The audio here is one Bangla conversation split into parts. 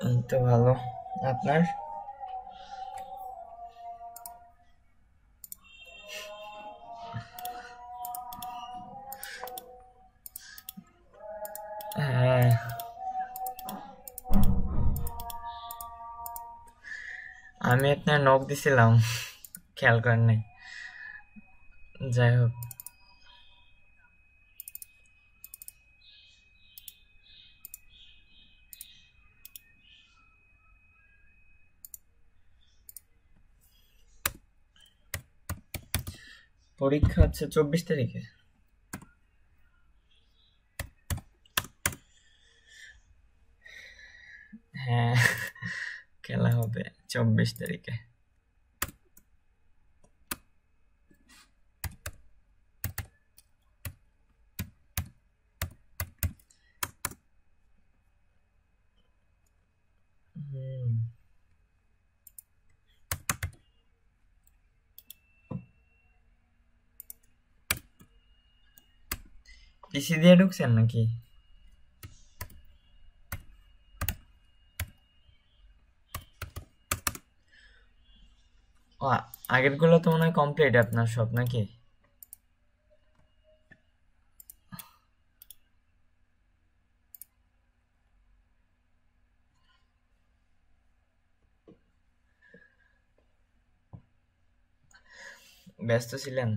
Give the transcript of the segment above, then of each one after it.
এই তো ভালো। আপনার? হ্যাঁ, আমি আপনার নখ দিছিলাম, খেয়াল করেন নাই। যাই হোক, পরীক্ষা হচ্ছে 24 তারিখে। হ্যাঁ, খেলা হবে 24 তারিখে। হুম, পিসি দিয়ে ঢুকছেন নাকি? ও, আগের গুলো তো মনে হয় কমপ্লিট আপনার সব নাকি? ব্যস্ত ছিলেন?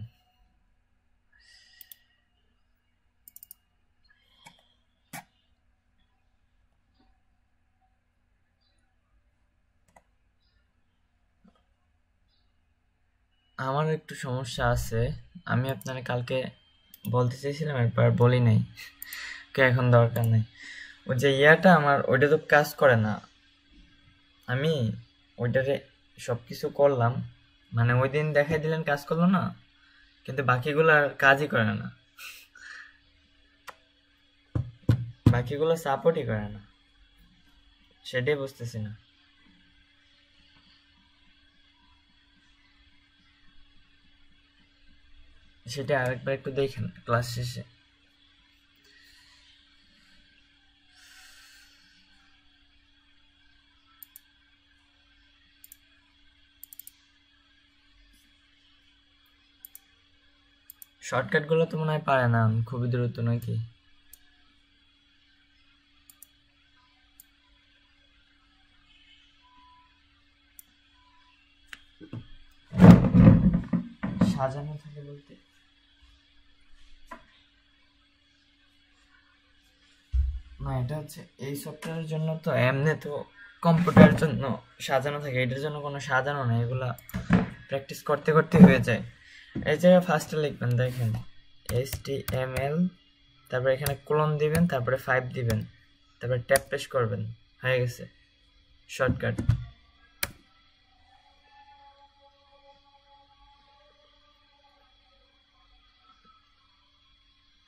আমার একটু সমস্যা আছে। আমি আপনারে কালকে বলতে চাইছিলাম, একবার বলি নাই। এখন দরকার নেই। ওই যে ইয়াটা আমার ওইটা তো কাজ করে না। আমি ওইটারে সবকিছু করলাম, মানে ওই দিন দেখাই দিলেন কাজ করলো না, কিন্তু বাকিগুলো আর কাজই করে না। বাকিগুলো সাপোর্টই করে না, সেটাই বুঝতেছি না। সেটা আরেকবার একটু দেখেন ক্লাস শেষে। শর্টকাট গুলো তো মনে হয় পারে না খুবই দ্রুত নাকি? সাজানো থাকে বলতে না, এটা হচ্ছে এই সফটওয়্যারের জন্য, তো এমনি তো কম্পিউটারের জন্য সাজানো থাকে, এটার জন্য কোনো সাজানো নেই, এগুলা প্র্যাকটিস করতে করতে হয়ে যায়। এই জায়গায় ফার্স্টে লিখবেন, দেখেন HTML, তারপরে এখানে কোলন দিবেন, তারপরে 5 দিবেন, তারপরে ট্যাপ প্রেস করবেন, হয়ে গেছে শর্টকাট।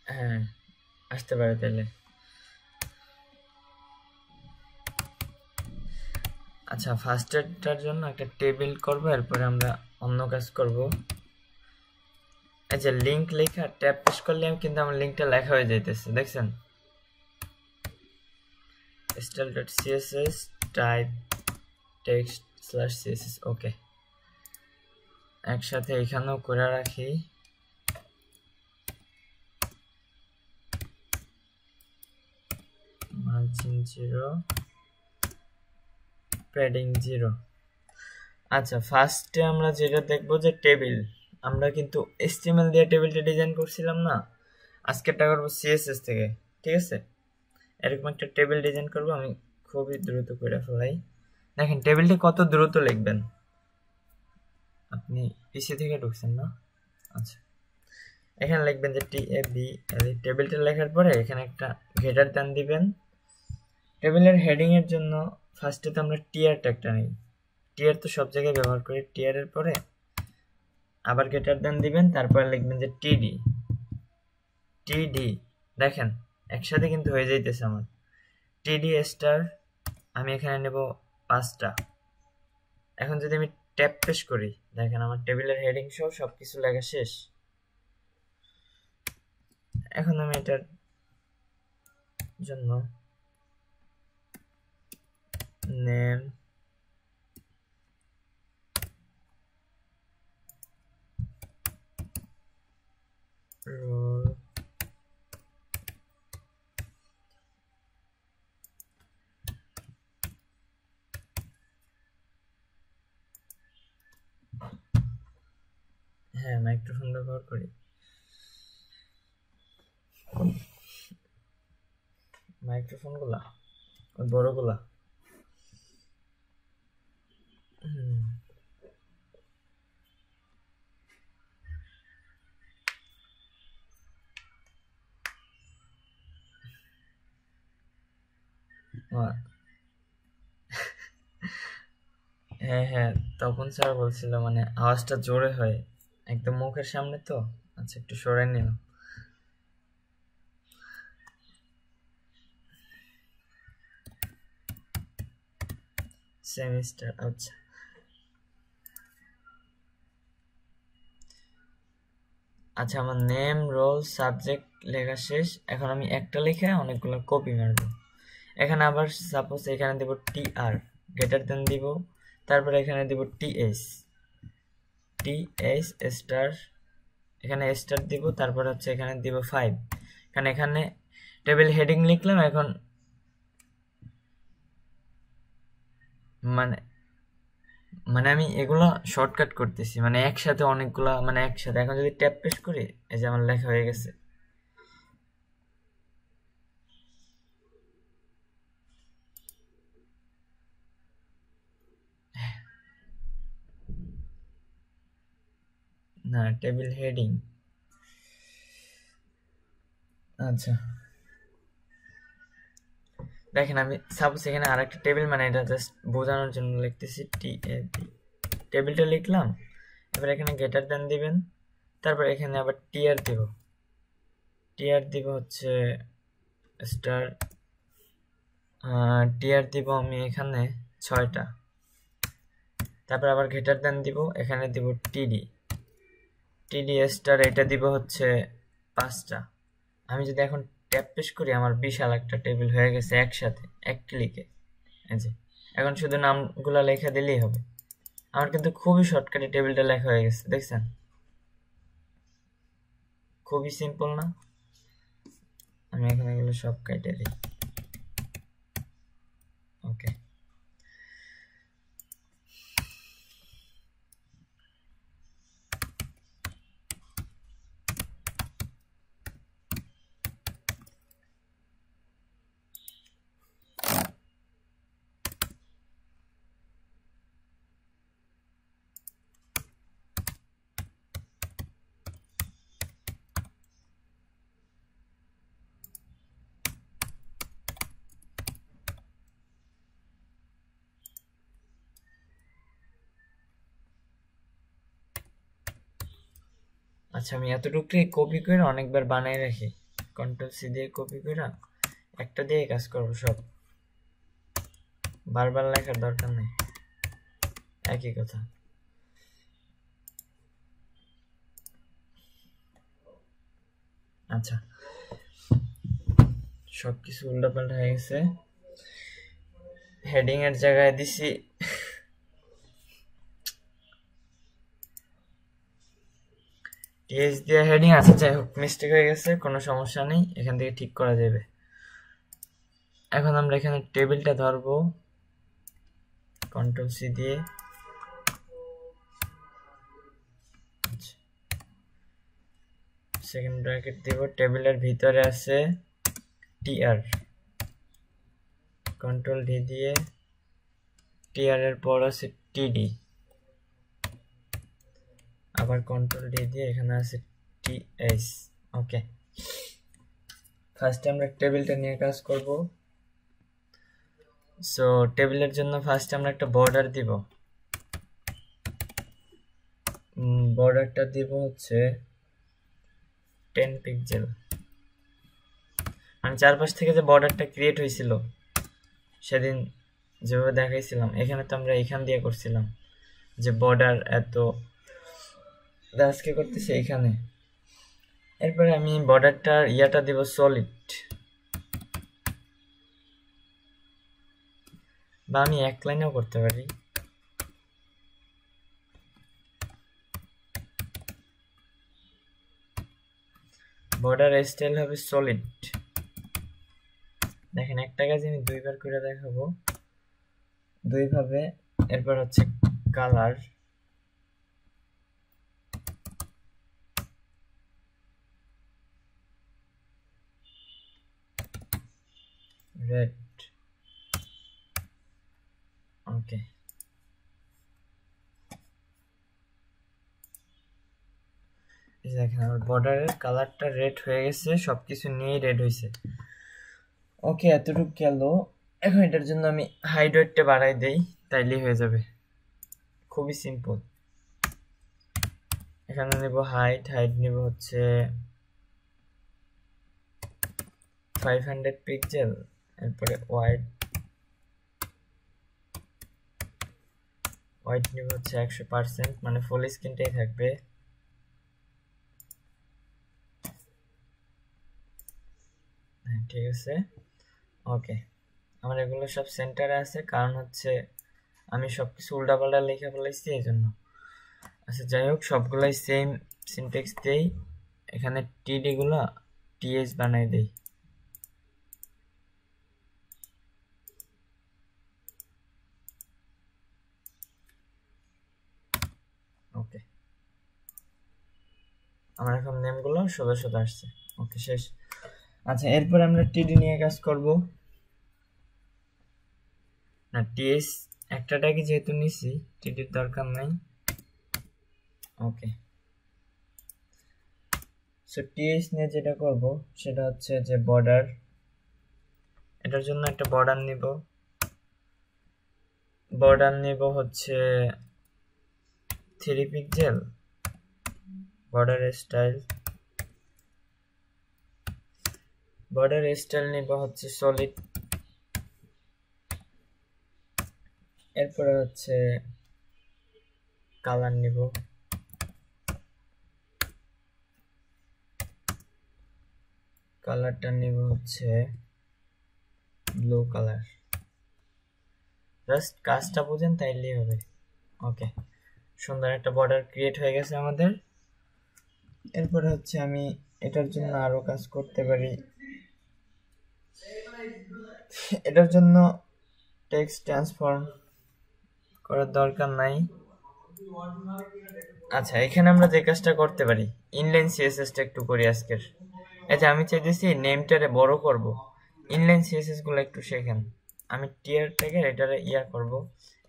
হ্যাঁ, আসতে পারে তাহলে। আচ্ছা, ফার্স্টেরটার জন্য একটা টেবিল করব, এরপরে আমরা অন্য কাজ করব। এই যে লিংক লেখা ট্যাপ প্রেস করলে কিন্তু আমার লিংকটা লেখা হয়ে যাইতেছে, দেখছেন? style.css type text slash css, ওকে। একসাথে এখানেও করে রাখি। Margin 0, padding 0। আচ্ছা, ফার্স্টে আমরা যেটা দেখবো যে টেবিল, আমরা কিন্তু HTML দিয়ে টেবিলটা ডিজাইন করছিলাম না, আজকেরটা করবো CSS থেকে, ঠিক আছে? এরকম একটা টেবিল ডিজাইন করব আমি, খুবই দ্রুত করে ফেলাই। দেখেন টেবিলটি কত দ্রুত লিখবেন। আপনি পিসি থেকে ঢুকছেন না? আচ্ছা, এখানে লিখবেন যে TAB, টেবিলটা লেখার পরে এখানে একটা হেডার দেন দিবেন। টেবিলের হেডিং এর জন্য ফার্স্টে তো আমরা টিয়ার ট্যাগটা নিই, টিয়ার তো সব জায়গায় ব্যবহার করি। টিয়ারের পরে আবার গেটার দেন দিবেন, তারপরে লিখবেন যে টিডি। দেখেন একসাথে কিন্তু হয়ে যাইতেছে আমার। টিডি স্টার, আমি এখানে নেব 5টা। এখন যদি আমি ট্যাপ প্রেস করি, দেখেন আমার টেবিলের হেডিং সহ সবকিছু লেখা শেষ। এখন আমি এটার জন্য নেম রোল হ্যাঁ মাইক্রোফোন ব্যবহার করি মাইক্রোফোন গুলা বড় গুলা হ্যাঁ হ্যাঁ তখন স্যার বলছিল মানে আওয়াজটা জোরে হয় একদম মুখের সামনে তো আচ্ছা একটু সরাই নিলাম সেমিস্টার আচ্ছা আচ্ছা আমার নেম রোল সাবজেক্ট লেখা শেষ এখন আমি একটা লিখে অনেকগুলো কপি মারবো এখানে আবার সাপোজ এখানে দেব টিআর গ্রেটার দেন দিব তারপরে এখানে দেব টিএস স্টার এখানে স্টার দিব তারপর হচ্ছে এখানে দিব 5 কারণ এখানে টেবিল হেডিং লিখলাম এখন মানে মানে আমি এগুলা শর্টকাট করতেছি মানে একসাথে অনেকগুলা মানে একসাথে এখন যদি ট্যাপ পেস্ট করি এই যে আমার লেখা হয়ে গেছে না টেবিল হেডিং আচ্ছা দেখেন আমি সাপোজ এখানে আরেকটা টেবিল মানে এটা জাস্ট বোঝানোর জন্য লিখতেছি টিএবি টেবিলটা লিখলাম এবার এখানে গ্রেটার দেন দিবেন তারপর এখানে আবার টিআর দিব হচ্ছে স্টার টিআর দিব আমি এখানে 6টা তারপর আবার গ্রেটার দেন দিব এখানে দিব টিডি স্টার এটা দিব হচ্ছে 5টা আমি যদি এখন ট্যাপ পেস্ট করি আমার বিশাল একটা টেবিল হয়ে গেছে একসাথে এক ক্লিকে এই যে এখন শুধু নামগুলা লেখা দিলেই হবে আমার কিন্তু খুবই শর্টকাটে টেবিলটা লেখা হয়ে গেছে দেখছেন খুবই সিম্পল না আমি এখন এগুলো সব কেটে দিই ওকে আচ্ছা আমি এতটুকু কপি করে অনেকবার বানাই রাখি কন্ট্রোল সি দিয়ে কপি করে একটা দিয়ে কাজ করবো সব বারবার লেখার দরকার নেই একই কথা আচ্ছা সবকিছু উল্টাপাল্টা হয়ে গেছে হেডিং এর জায়গায় দিছি টিএস দিয়ে হেডিং আছে যাই হোক মিস্টেক হয়ে গেছে কোনো সমস্যা নেই এখান থেকে ঠিক করা যাবে এখন আমরা এখানে টেবিলটা ধরবো কন্ট্রোল সি দিয়ে সেকেন্ড ব্র্যাকেট দিব টেবিলের ভিতরে আছে টিআর কন্ট্রোল ডি দিয়ে টিআর এর পর আছে টিডি আবার কন্ট্রোল ডি দিয়ে এখানে আছে টিএস ওকে ফার্স্টে আমরা টেবিলটা নিয়ে কাজ করব সো টেবিলের জন্য ফার্স্টে আমরা একটা বর্ডার দিব বর্ডারটা দিব হচ্ছে 10 পিক্সেল মানে চারপাশ থেকে যে বর্ডারটা ক্রিয়েট হয়েছিল সেদিন যেভাবে দেখাইছিলাম এখানে তো আমরা এখান দিয়ে করছিলাম যে বর্ডার এত আজকে করতেছি এখানে এরপরে আমি বর্ডারটার ইয়াটা দিব সলিড বা আমি এক লাইনেও করতে পারি। বর্ডার স্টাইল হবে সলিড। দেখেন একটা কাজ আমি দুইবার করে দেখাবো, দুইভাবে। এরপর হচ্ছে কালার, রেড, ওকে। দেখেন আমার বর্ডারের কালারটা রেড হয়ে গেছে, সবকিছু নিয়েই রেড হয়েছে। ওকে, এতটুকু গেল। এখন এটার জন্য আমি হাইট ওয়েটটা বাড়াই দেই, তাইলেই হয়ে যাবে। খুবই সিম্পল। এখানে নেব হাইট নেব হচ্ছে 500 পিক্সেল। এরপরে হোয়াইট নেব হচ্ছে 100%, মানে ফুল স্ক্রিনটাই থাকবে। হ্যাঁ, ঠিক আছে, ওকে। আমার এগুলো সব সেন্টারে আছে, কারণ হচ্ছে আমি সবকিছু উল্টাপাল্টা লিখে ফেলাইছি এই জন্য। আচ্ছা, যাই হোক, সবগুলাই সেম সিনট্যাক্স দেই। এখানে টিডি গুলা টিএস বানাই দেই। ওকে, আমার এখন নেমগুলো সোজা সোজা আসছে। ওকে, শেষ। আচ্ছা, এরপর আমরা টিডি নিয়ে কাজ করব। না, টিএস একটাটাকে যেহেতু নিছি, টিডির দরকার নাই। ওকে, সো টিএস নিয়ে যেটা করব সেটা হচ্ছে যে বর্ডার। এটার জন্য একটা বর্ডার নিব হচ্ছে 3 পিক্সেল। বর্ডার স্টাইল নিব হচ্ছে সলিড। এরপরে হচ্ছে কালার নিব, কালারটা নিব হচ্ছে ব্লু কালার। জাস্ট কাজটা বুঝেন তাইলেই হবে। ওকে, সুন্দর একটা বর্ডার ক্রিয়েট হয়ে গেছে আমাদের। এরপরে হচ্ছে আমি এটার জন্য আরো কাজ করতে পারি। এটার জন্য টেক্সট ট্রান্সফর্ম করার দরকার নাই। আচ্ছা, এখানে আমরা যে কাজটা করতে পারি, ইনলাইন সিএসএসটা একটু করি আজকের। আচ্ছা, আমি চাইতেছি নেমটারে বড় করব, ইনলাইন সিএসএস গুলো একটু শেখেন। আমি টিয়ার থেকে এটারে করব।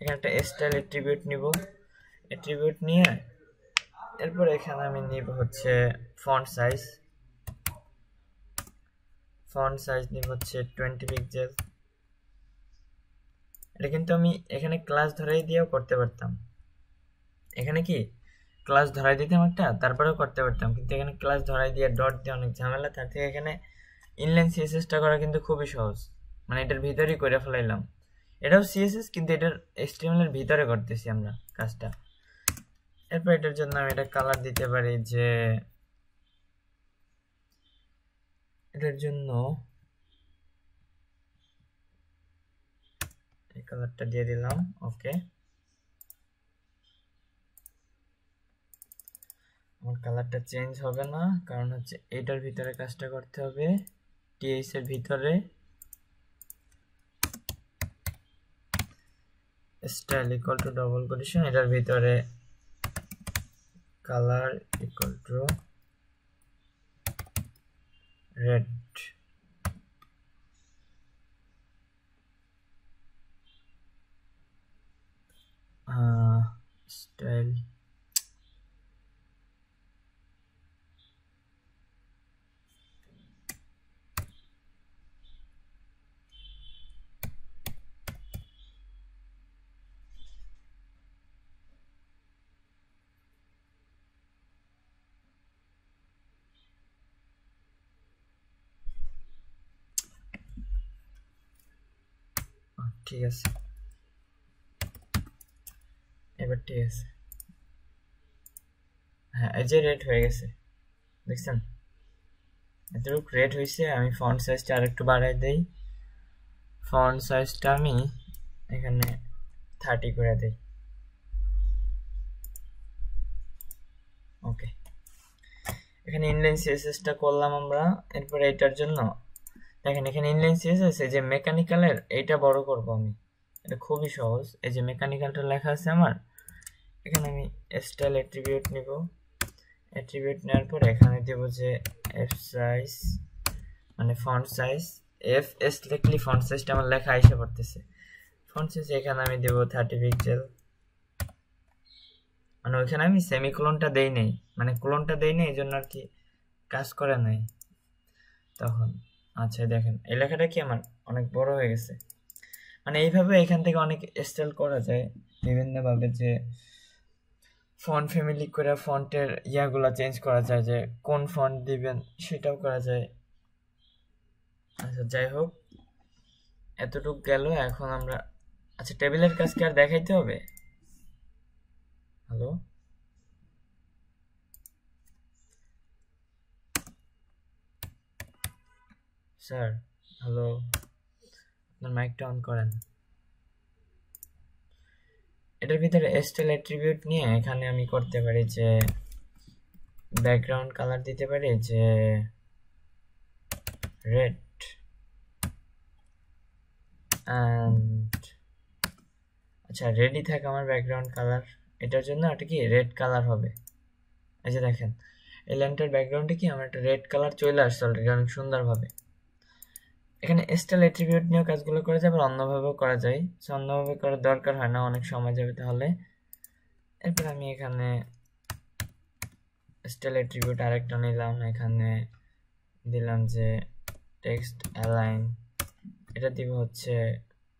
এখানে একটা স্টাইল অ্যাট্রিবিউট নিব, অ্যাট্রিবিউট নিয়ে এরপর এখানে আমি নিব হচ্ছে ফন্ট সাইজ নিব হচ্ছে 20 পিক্সেল। এটা কিন্তু আমি এখানে ক্লাস ধরাই দিয়েও করতে পারতাম। এখানে কি ক্লাস ধরাই দিতাম একটা, তারপরেও করতে পারতাম, কিন্তু এখানে ক্লাস ধরাই দিয়ে ডট দিয়ে অনেক ঝামেলা। তার থেকে এখানে ইনলাইন সিএসএসটা করা কিন্তু খুবই সহজ, মানে এটার ভিতরেই করে ফেলাইলাম। এটাও সিএসএস, কিন্তু এটার এইচটিএমএল এর ভিতরে করতেছি আমরা কাজটা। এরপর এটার জন্য আমি এটা কালার দিতে পারি, যে এটার জন্য এই কালারটা দিয়ে দিলাম। ওকে, আমার কালারটা চেঞ্জ হবে না, কারণ হচ্ছে এটার ভিতরে কাজটা করতে হবে। টিএস এর ভিতরে style equal to double quotation, এটার ভিতরে colour equal to red. Style ঠিক আছে, এবার ঠিক আছে। হ্যাঁ, এই যে রেড হয়ে গেছে, দেখছেন? এতটুকু রেড হয়েছে। আমি ফন্ট সাইজটা আর একটু বাড়াই দেই। ফন্ট সাইজটা আমি এখানে 30 করে দেই। ওকে, এখানে ইনলাইন সিএসএসটা করলাম আমরা। এরপর এটার জন্য দেখেন এখানে ইনলাইন সিএসএস, এই যে মেকানিক্যালের এইটা বড় করব আমি। এটা খুবই সহজ। এই যে মেকানিক্যালটা লেখা আছে আমার, এখানে আমি স্টাইল অ্যাট্রিবিউট নিব। অ্যাট্রিবিউট নেওয়ার পর এখানে দেব যে এফ সাইজ, মানে ফন্ট সাইজ। এফ এস লিখলে ফন্ট সাইজটা আমার লেখা এসে পড়তেছে। ফন্ট সাইজ এখানে আমি দেব 30 পিক্সেল। মানে ওইখানে আমি সেমিকোলনটা দেই নাই, মানে কোলনটা দেই নাই, এই জন্য আর কি কাজ করে নাই তখন। আচ্ছা দেখেন এই লেখাটা কি আমার অনেক বড় হয়ে গেছে। মানে এইভাবে এখান থেকে অনেক স্টাইল করা যায় বিভিন্নভাবে, যে ফন্ট ফ্যামিলি করে ফন্টের ইয়াগুলা চেঞ্জ করা যায়, যে কোন ফন্ট দিবেন সেটাও করা যায়। আচ্ছা যাই হোক, এতটুক গেল। এখন আমরা আচ্ছা টেবিলের কাজ কি আর দেখাইতে হবে? হ্যালো স্যার, হ্যালো, আপনার মাইকটা অন করেন। এটার ভিতরে স্টাইল অ্যাট্রিবিউট নিয়ে এখানে আমি করতে পারি যে ব্যাকগ্রাউন্ড কালার দিতে পারি যে রেড, অ্যান্ড আচ্ছা রেডি থাকে আমার ব্যাকগ্রাউন্ড কালার। এটার জন্য এটা কি রেড কালার হবে। এই যে দেখেন এই লাইনটার ব্যাকগ্রাউন্ডে কি আমার একটা রেড কালার চলে আসছে অলরেডি অনেক সুন্দরভাবে। এখানে স্টাইল অ্যাট্রিবিউট নিয়েও কাজগুলো করা যায়, আবার অন্যভাবেও করা যায়। অন্যভাবে করার দরকার হয় না, অনেক সময় যাবে তাহলে। এরপর আমি এখানে স্টাইল অ্যাট্রিবিউট আরেকটা নিলাম, এখানে দিলাম যে টেক্সট অ্যালাইন, এটা দিব হচ্ছে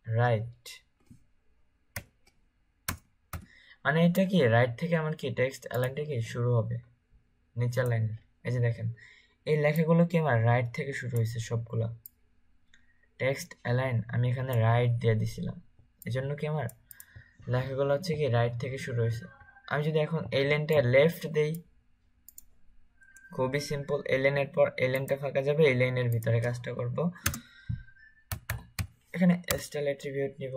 রাইট। মানে এটা কি রাইট থেকে আমার কি টেক্সট অ্যালাইনটা কি শুরু হবে নিচের লাইনের। এই যে দেখেন এই লেখাগুলো কি আমার রাইট থেকে শুরু হয়েছে সবগুলা। টেক্সট অ্যালাইন আমি এখানে রাইট দিয়ে দিছিলাম, এই জন্য কি আমার লেখাগুলো হচ্ছে কি রাইট থেকে শুরু হয়েছে। আমি যদি এখন এই লাইনটা লেফট দেই, খুবই সিম্পল। এই লাইনের পর এই লাইনটা ফাঁকা যাবে, এই লাইনের ভিতরে কাজটা করব। এখানে স্টাইল অ্যাট্রিবিউট নিব।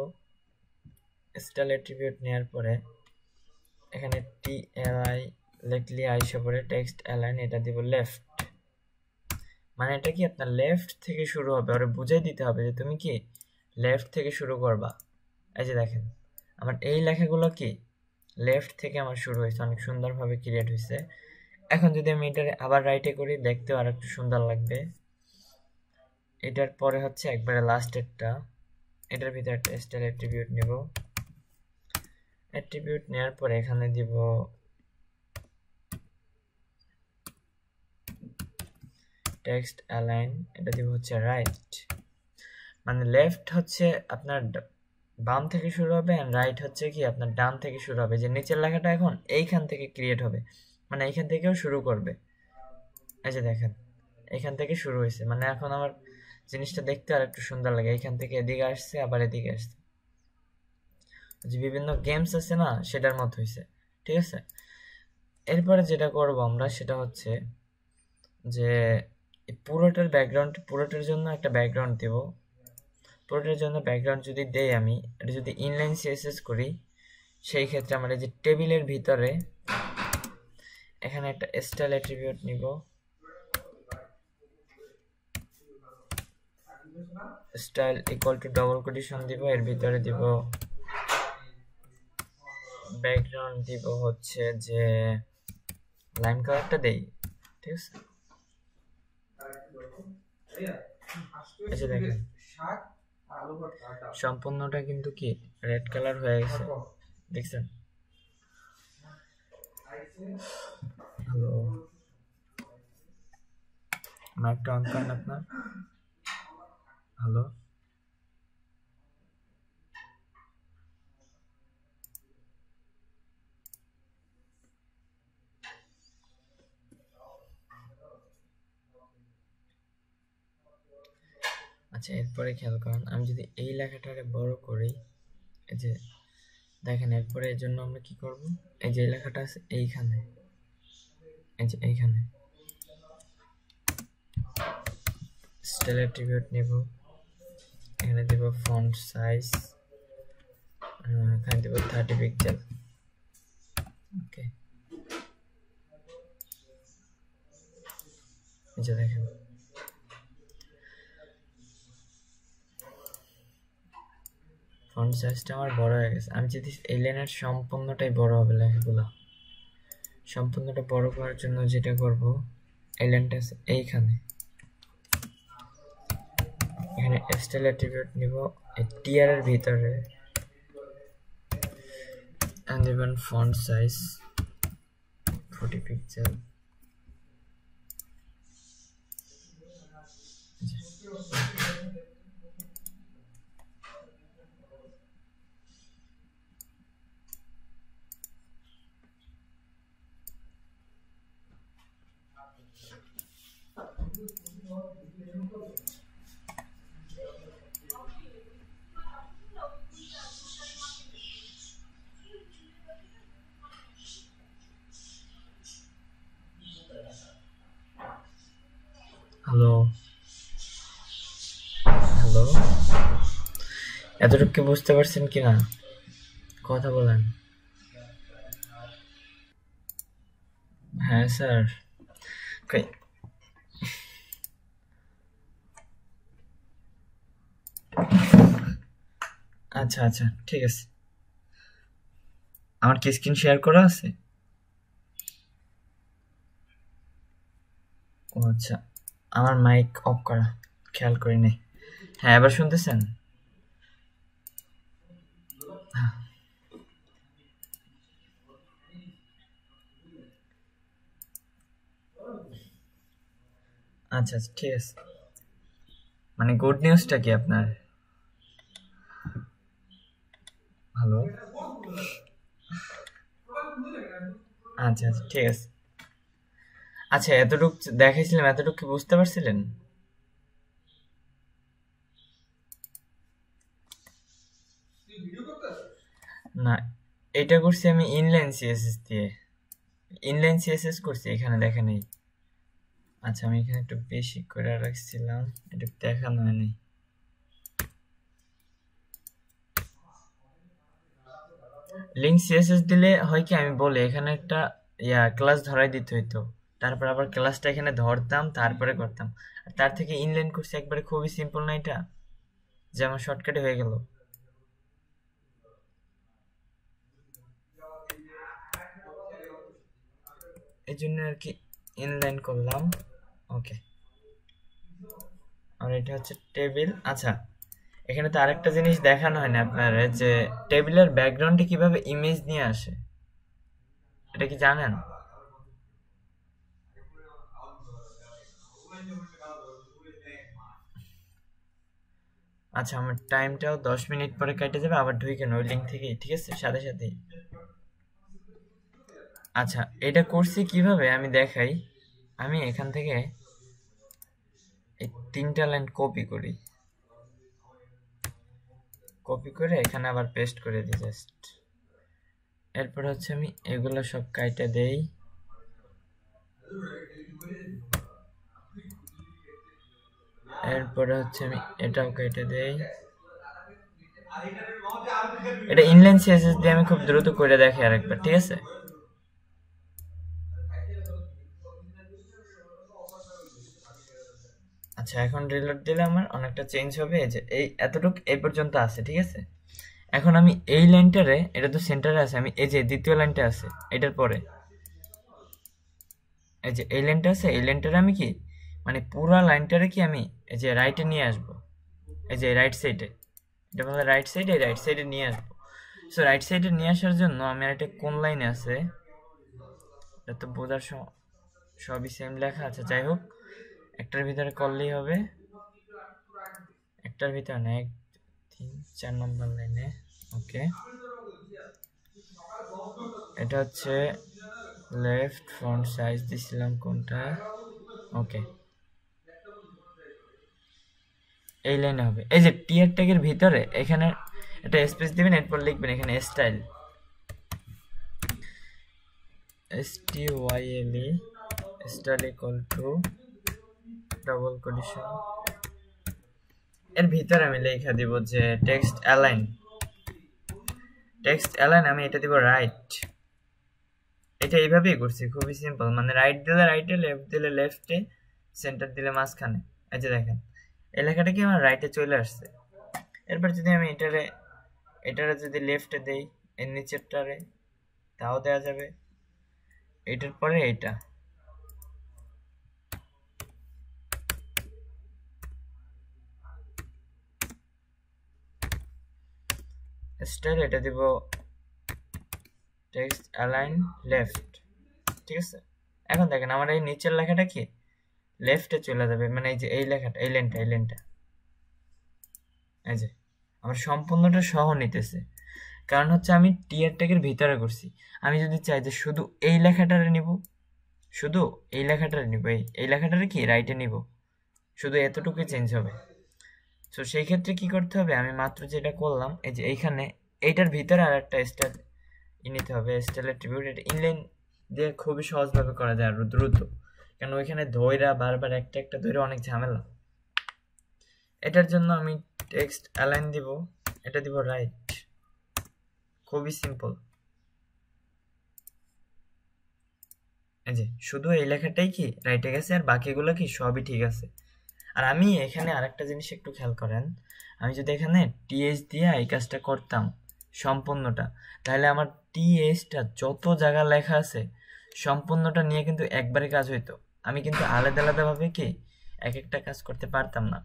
স্টাইল অ্যাট্রিবিউট নেওয়ার পরে এখানে টি এল আই লিখলে আইসা পরে টেক্সট অ্যালাইন, এটা দিব লেফট। মানে এটা কি আপনার লেফট থেকে শুরু হবে, ওরা বুঝাই দিতে হবে যে তুমি কি লেফট থেকে শুরু করবা। এই যে দেখেন আমার এই লেখাগুলো কি লেফট থেকে আমার শুরু হয়েছে, অনেক সুন্দরভাবে ক্রিয়েট হয়েছে। এখন যদি আমি এটার আবার রাইটে করি, দেখতেও আর একটু সুন্দর লাগবে। এটার পরে হচ্ছে একবারে লাস্টেরটা, এটার ভিতরে একটা স্টাইল অ্যাট্রিবিউট নেব। অ্যাট্রিবিউট নেওয়ার পরে এখানে দিব টেক্সট অ্যালাইন, এটা দিব হচ্ছে রাইট। মানে লেফট হচ্ছে আপনার বাম থেকে শুরু হবে, এন্ড রাইট হচ্ছে কি আপনার ডান থেকে শুরু হবে। যে নিচের লেখাটা এখন এইখান থেকে ক্রিয়েট হবে, মানে এইখান থেকেও শুরু করবে। এই যে দেখেন এখান থেকে শুরু হয়েছে, মানে এখন আমার জিনিসটা দেখতে আর একটু সুন্দর লাগে। এইখান থেকে এদিকে আসছে, আবার এদিকে আসছে, যে বিভিন্ন গেমস আছে না সেটার মতো হয়েছে। ঠিক আছে, এরপরে যেটা করব আমরা সেটা হচ্ছে যে পুরোটার ব্যাকগ্রাউন্ড, পুরোটার জন্য একটা ব্যাকগ্রাউন্ড দেব। পুরোটার জন্য ব্যাকগ্রাউন্ড যদি দেই আমি, এটা যদি ইনলাইন সিএসএস করি, সেই ক্ষেত্রে আমরা এই যে টেবিলের ভিতরে এখানে একটা স্টাইল অ্যাট্রিবিউট নিব। Style equal to double quotation দিব, এর ভিতরে দিব ব্যাকগ্রাউন্ড দিব হচ্ছে যে লাইন কালারটা দেই। ঠিক আছে, এই যে দেখেন সম্পূর্ণটা কিন্তু কি রেড কালার হয়ে গেছে, দেখছেন? হ্যালো, মাইকটা অন করেন আপনার। হ্যালো, আচ্ছা এরপরে খেয়াল করেন, আমি যদি এই লেখাটারে বড় করি, এই যে দেখেন এরপরে এর জন্য আমরা কি করব, এই যে লেখাটা আছে এইখানে, এই যে এইখানে স্টাইল অ্যাট্রিবিউট নেব, এখানে দেব ফন্ট সাইজ এখানে দেব 30 পিক্সেল। ওকে, এই যে দেখেন ফন্ট সাইজটা আমার বড় হয়ে গেছে। আমি যদি এই লাইনের সম্পূর্ণটাই বড় হবে লেখাগুলো, সম্পূর্ণটা বড় করার জন্য যেটা করব, এই লাইনটা আছে এইখানে, এখানে স্টাইল অ্যাট্রিবিউট নিব এই টিআর এর ভিতরে and even font size 40 pixel। Hello hello, এতটুকু কি বুঝতে পারছেন কিনা? কথা বলেন। হ্যাঁ স্যার। আচ্ছা আচ্ছা ঠিক আছে। আমার কি স্ক্রিন শেয়ার করা আছে? ও আচ্ছা, আমার মাইক অফ করা, খেয়াল করি নাই। হ্যাঁ, এবার শুনতেছেন? আচ্ছা আচ্ছা ঠিক আছে। মানে গুড নিউজটা কি আপনার? হ্যালো, আচ্ছা আচ্ছা ঠিক আছে। আচ্ছা, এতটুক দেখাইছিলাম, এতটুক কি বুঝতে পারছিলেন? না, এটা করছি আমি ইনলাইন সিএসএস দিয়ে। ইনলাইন সিএসএস করছি, এখানে দেখা নেই। আচ্ছা, আমি এখানে একটু বেশি করে রাখছিলাম, এটা দেখানো হয়নি। লিঙ্ক সিএসএস দিলে হয় কি, আমি বলি এখানে একটা ক্লাস ধরাই দিতে হইতো, তারপর আবার ক্লাসটা এখানে ধরতাম, তারপরে করতাম। আর তার থেকে ইনলাইন করছি একবারে, খুবই সিম্পল না এটা, যে আমার শর্টকাটে হয়ে গেল। এই জন্য আর কি ইনলাইন করলাম। ওকে, আর এটা হচ্ছে টেবিল। আচ্ছা, এখানে তো আরেকটা জিনিস দেখানো হয় না আপনারা, যে টেবিলের ব্যাকগ্রাউন্ডে কিভাবে ইমেজ নিয়ে আসে, এটা কি জানেন? আচ্ছা, আমার টাইমটাও 10 মিনিট পরে কেটে যাবে, আবার ঢুকেন ওই লিঙ্ক থেকেই, ঠিক আছে, সাথে সাথেই। আচ্ছা, এটা করছি কিভাবে আমি দেখাই। আমি এখান থেকে এই 3টা লাইন কপি করি, কপি করে এখানে আবার পেস্ট করে দিই জাস্ট। এরপর হচ্ছে আমি এগুলো সব কাইটা দেই, এরপরে হচ্ছে আমি এটাও কেটে দেই। এটা ইনলাইন সিএসএস দিয়ে আমি খুব দ্রুত করে দেখি আরেকবার, ঠিক আছে? আচ্ছা, এখন রিলোড দিলে আমার অনেকটা চেঞ্জ হবে। এই যে এই এতটুক এই পর্যন্ত আছে, ঠিক আছে? এখন আমি এই লাইনটারে, এটা তো সেন্টারে আছে, আমি এই যে দ্বিতীয় লাইনটা আছে এটার পরে, এই যে এই লাইনটা আছে, এই লাইনটারে আমি কি মানে পুরা লাইনটারে কি আমি এই যে রাইটে নিয়ে আসবো, এই যে রাইট সাইডে, এটা বলে রাইট সাইডে, রাইট সাইডে নিয়ে আসবো। সো রাইট সাইডে নিয়ে আসার জন্য আমি আর এটা কোন লাইনে আছে, এটা তো বোঝার সবই সেম লেখা আছে, যাই হোক একটার ভিতরে করলেই হবে, একটার ভিতরে না, 1 3 4 নম্বর লাইনে। ওকে, এটা হচ্ছে লেফট ফন্ট সাইজ দিছিলাম কোনটা, ওকে এই লাইনে হবে। এই যে টিয়ার ট্যাগের ভিতরে এখানে একটা স্পেস দিবেন, এরপর লিখবেন এখানে style, STYLE, style equal to double quotation, এর ভিতরে আমি লেখা দিব যে টেক্সট অ্যালাইন, টেক্সট অ্যালাইন আমি এটা দিব রাইট। এটা এইভাবেই করছি, খুবই সিম্পল, মানে রাইট দিলে রাইটে, লেফট দিলে লেফটে, সেন্টার দিলে মাঝখানে। এই যে দেখেন এই লেখাটা কি আমার রাইটে চলে আসছে। এরপর যদি আমি এটারে যদি লেফটে দেই, এর নিচেরটারে, তাও দেওয়া যাবে। এটার পরে এটা স্টাইল, এটা দিব টেক্সট অ্যালাইন লেফট। ঠিক আছে, এখন দেখেন আমার এই নিচের লেখাটা কি লেফটে চলে যাবে, মানে এই যে এই লেখাটা, এই লেনটা এই যে আমার সম্পূর্ণটা সহ নিতেছে, কারণ হচ্ছে আমি টিয়ার ট্যাগের ভিতরে করছি। আমি যদি চাই যে শুধু এই লেখাটারে নিব, শুধু এই লেখাটারে নিব, এই লেখাটারে কি রাইটে নিব, শুধু এতটুকুই চেঞ্জ হবে। তো সেই ক্ষেত্রে কি করতে হবে, আমি মাত্র যেটা করলাম, এই যে এইখানে এইটার ভিতরে আর একটা স্টাইল নিতে হবে, স্টাইল অ্যাট্রিবিউট। এটা ইনলাইন দিয়ে খুবই সহজভাবে করা যায় আরো দ্রুত, কারণ ওইখানে ধইরা বারবার একটা একটা ধরে অনেক ঝামেলা। এটার জন্য আমি টেক্সট অ্যালাইন দিব, এটা দিব রাইট, খুবই সিম্পল। এই যে শুধু এই লেখাটাই কি রাইটে গেছে, আর বাকিগুলো কি সবই ঠিক আছে। আর আমি এখানে আরেকটা জিনিস একটু খেয়াল করেন, আমি যদি এখানে টিএস দিয়ে এই কাজটা করতাম সম্পূর্ণটা, তাহলে আমার টিএসটা যত জায়গা লেখা আছে সম্পূর্ণটা নিয়ে কিন্তু একবারে কাজ হইতো। আমি কিন্তু আলাদা আলাদাভাবে কি এক একটা কাজ করতে পারতাম না।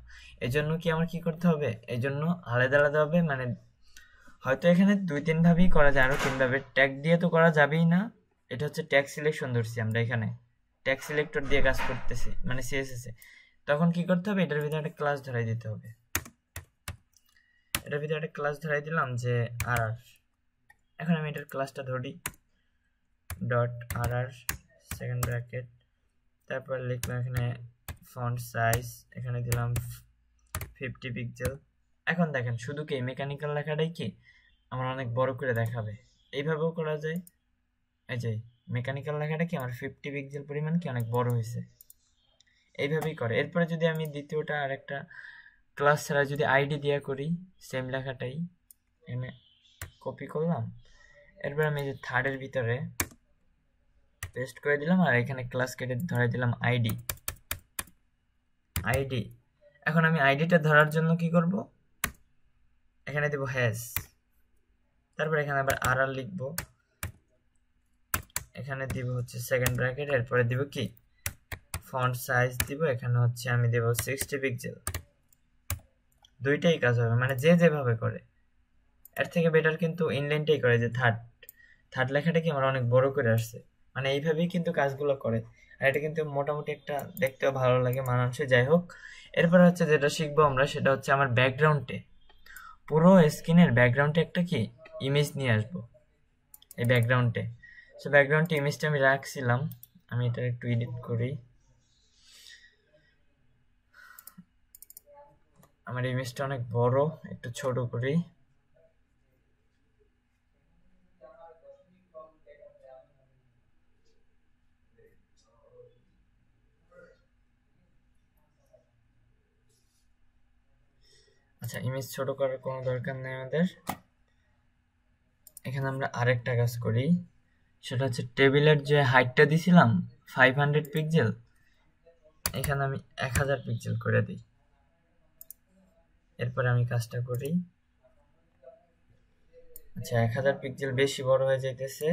এজন্য কি আমার কি করতে হবে, এজন্য আলাদা আলাদাভাবে, মানে হয়তো এখানে 2-3 ভাবেই করা যায়, আরো 3 ভাবে। ট্যাগ দিয়ে তো করা যাবেই না, এটা হচ্ছে ট্যাগ সিলেকশন ধরছি আমরা, এখানে ট্যাগ সিলেক্টর দিয়ে কাজ করতেছি, মানে সিএসএস এ। তখন কি করতে হবে, এটার ভিতরে একটা ক্লাস ধরাই দিতে হবে। এটার ভিতরে একটা ক্লাস ধরাই দিলাম যে আর। এখন আমি এটার ক্লাসটা ধরি, ডট আর সেকেন্ড ব্র্যাকেট, তারপর লিখলাম এখানে ফন্ট সাইজ, এখানে দিলাম 50 পিক্সেল। এখন দেখেন শুধু কি মেকানিক্যাল লেখাটাই কি আমার অনেক বড় করে দেখাবে, এইভাবেও করা যায়। এই যে মেকানিক্যাল লেখাটা কি আমার 50 পিক্সেল পরিমাণ কি অনেক বড় হয়েছে, এইভাবেই করে। এরপরে যদি আমি দ্বিতীয়টা আর একটা ক্লাস ছাড়া যদি আইডি দিয়া করি, সেম লেখাটাই এখানে কপি করলাম, এরপর আমি যে থার্ডের ভিতরে পেস্ট করে দিলাম, আর এখানে ক্লাস কেটে ধরাই দিলাম আইডি। এখন আমি আইডিটা ধরার জন্য কি করব, এখানে দেব হ্যাশ, তারপর এখানে আবার আর লিখবো, এখানে দিব হচ্ছে সেকেন্ড ব্র্যাকেট, এরপরে দিব কি ফন্ট সাইজ দিব, এখানে হচ্ছে আমি দেব 60 পিক্সেল। দুইটাই কাজ হবে, মানে যে যেভাবে করে। এর থেকে বেটার কিন্তু ইনলাইনটাই করে, যে থার্ড লেখাটা কি আমার অনেক বড় করে আসছে, মানে এইভাবেই কিন্তু কাজগুলো করে। আর এটা কিন্তু মোটামুটি একটা দেখতেও ভালো লাগে, মানানসই। যাই হোক, এরপর হচ্ছে যেটা শিখবো আমরা, সেটা হচ্ছে আমার ব্যাকগ্রাউন্ডে, পুরো স্ক্রিনের ব্যাকগ্রাউন্ডে একটা কি ইমেজ নিয়ে আসবো এই ব্যাকগ্রাউন্ডে। সো ব্যাকগ্রাউন্ডে ইমেজটা আমি রাখছিলাম, আমি এটা একটু এডিট করি, আমার ইমেজটা অনেক বড়, একটু ছোট করি। আচ্ছা, ইমেজ ছোট করার কোনো দরকার নেই আমাদের। এখানে আমরা আরেকটা কাজ করি, সেটা হচ্ছে টেবিলের যে হাইটটা দিছিলাম 500 পিক্সেল, এখানে আমি 1000 পিক্সেল করে দিই। এরপরে আমি কাজটা করি, আচ্ছা 1000 পিক্সেল বেশি বড় হয়ে যাইতেছে,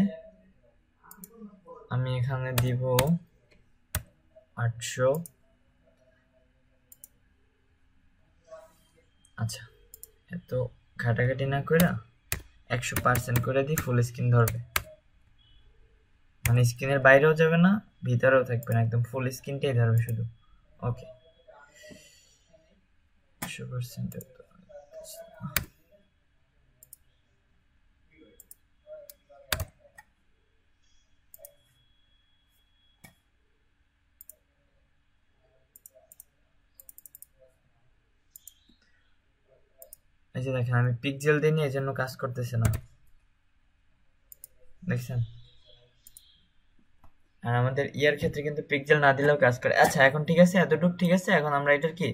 আমি এখানে দিব 800। আচ্ছা, এত ঘাটাঘাটি না করে 100% করে দিই, ফুল স্ক্রিন ধরবে, মানে স্ক্রিনের বাইরেও যাবে না, ভিতরেও থাকবে না, একদম ফুল স্ক্রিনটাই ধরবে শুধু। ওকে, 100%। এই যে দেখেন আমি পিক্সেল দিইনি, এই জন্য কাজ করতেছে না, দেখছেন। আর আমাদের ইয়ার ক্ষেত্রে কিন্তু পিক্সেল না দিলেও কাজ করে। আচ্ছা এখন ঠিক আছে, এতটুকু ঠিক আছে। এখন আমরা এটার কি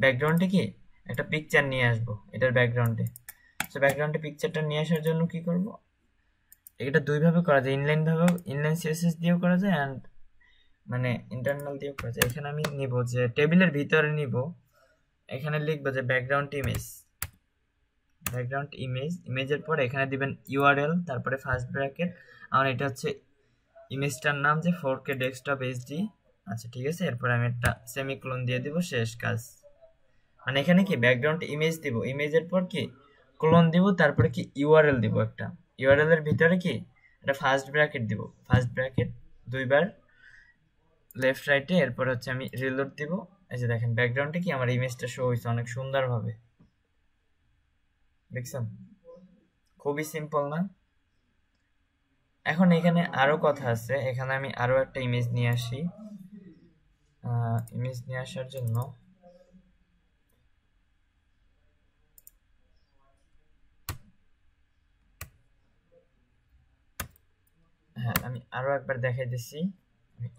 ব্যাকগ্রাউন্ডে কি একটা পিকচার নিয়ে আসবো এটার ব্যাকগ্রাউন্ডে। তো ব্যাকগ্রাউন্ডে পিকচারটা নিয়ে আসার জন্য কি করব, এটা দুইভাবে করা যায়, ইনলাইন সিএসএস দিয়েও করা যায় অ্যান্ড মানে ইন্টারনাল দিয়েও করা যায়। এখানে আমি নিব যে টেবিলের ভিতরে নিব, এখানে লিখবো যে ব্যাকগ্রাউন্ড ইমেজের পরে এখানে দিবেন ইউআরএল, তারপরে ফার্স্ট ব্র্যাকেট, আমার এটা হচ্ছে ইমেজটার নাম যে 4K ডেস্কটপ এইচডি। আচ্ছা ঠিক আছে, এরপর আমি একটা সেমিকোলন দিয়ে দিব, শেষ কাজ। মানে এখানে কি ব্যাকগ্রাউন্ড ইমেজ দিব, ইমেজের পর কি কোলন দিব, তারপরে কি ইউআরএল দিব, একটা ইউআরএল এর ভিতরে কি একটা ফার্স্ট ব্র্যাকেট দিব, ফার্স্ট ব্র্যাকেট দুইবার লেফট রাইটে, এরপর হচ্ছে আমি রিলোড দিব। এই যে দেখেন ব্যাকগ্রাউন্ডে কি আমার ইমেজটা শো হয়েছে অনেক সুন্দরভাবে, দেখছেন? খুবই সিম্পল না? এখন এখানে আরো কথা আছে, এখানে আমি আরো একটা ইমেজ নিয়ে আসি। ইমেজ নিয়ে আসার জন্য হ্যাঁ আমি আরো একবার দেখাই দিচ্ছি,